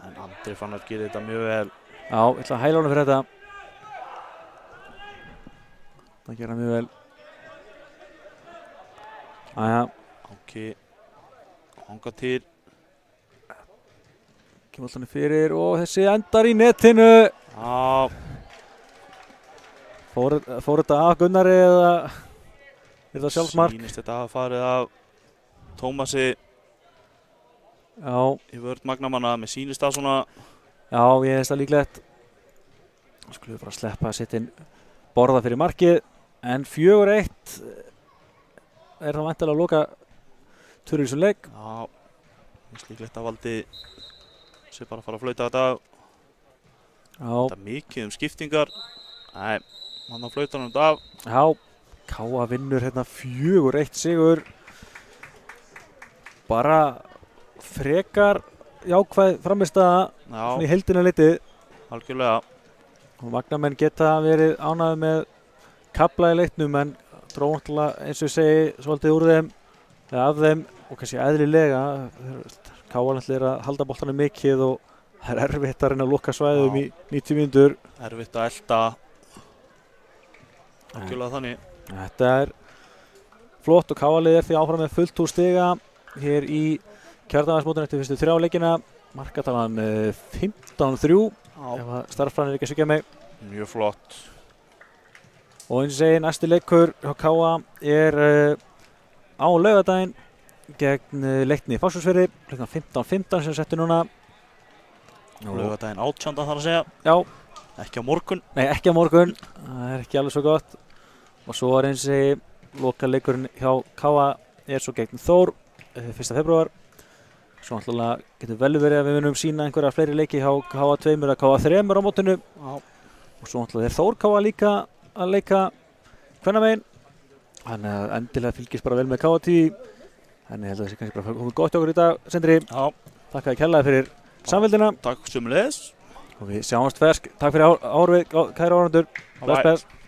En Andri Fannar gerir þetta mjög vel. Já, ég ætla að hæla honum fyrir þetta. Það gera mjög vel. Æja. Áki. Hanga til. Kemur alltaf fyrir og þessi endar í netinu. Já. Fór þetta af Gunnari eða er það sjálfsmark? Sýnist þetta að farið af Tómasi. Já. Í vörð Magnamanna, með sýnist það svona. Já, ég veist það líklegt. Skulum við bara sleppa að setja inn borða fyrir markið. En 4-1 er það væntanlega að loka törur í þessum leik. Já, minnst líklegt að Valdi sé bara að fara að flauta þetta af. Já. Þetta er mikið skiptingar. Nei. Hann á flautanum þetta af. Já, KA vinnur hérna 4-1 sigur. Bara frekar jákvæð frammistaða í heildina litið. Algjörlega. Og Magnamenn geta verið ánægðir með kafla í leiknum en dróðanlega eins og ég segi svolítið úr þeim eða af þeim og kannski eðlilega. KA er að halda boltanum mikið og það er erfitt að reyna að loka svæðum í 90 mínútur. Erfitt að elta. Algjörlega þannig. Þetta er flott og KA-liðið er því áfram með fullt úr stiga hér í kjördagasmótinu eftir fyrstu 3 leikina. Markatalan 15-3 ef að starffræðin er ekki að sykja mig. Mjög flott. Og eins og segi, næsti leikur hjá K.A. er á laugardaginn gegn Leikni Fáskrúðsfirði klukkan 15:15 sem settur núna. Laugardaginn 18. þarf að segja. Já. Ekki á morgun. Nei, ekki á morgun. Það er ekki alveg svo gott. Og svo er eins og segi, lokaleikurinn hjá K.A. er svo gegn Þór 1. febrúar. Svo náttúrulega getur vel verið að við munum sína einhverja fleiri leiki hjá K.A. 2 eða K.A. 3 á mótinu. Já. Og svo náttúrulega er Þór K.A. líka að leika kvennamegin. Þannig að endilega fylgist bara vel með K.A. TV. Þannig held að það sé kannski bara komið gott hjá okkur í dag, Sindri. Já. Takk að þið kærlega fyrir samfylgdina. Takk sömuleiðis. Og við sjáumst fersk. Takk fyrir árið, kæra áhorfendur. Bless, bless.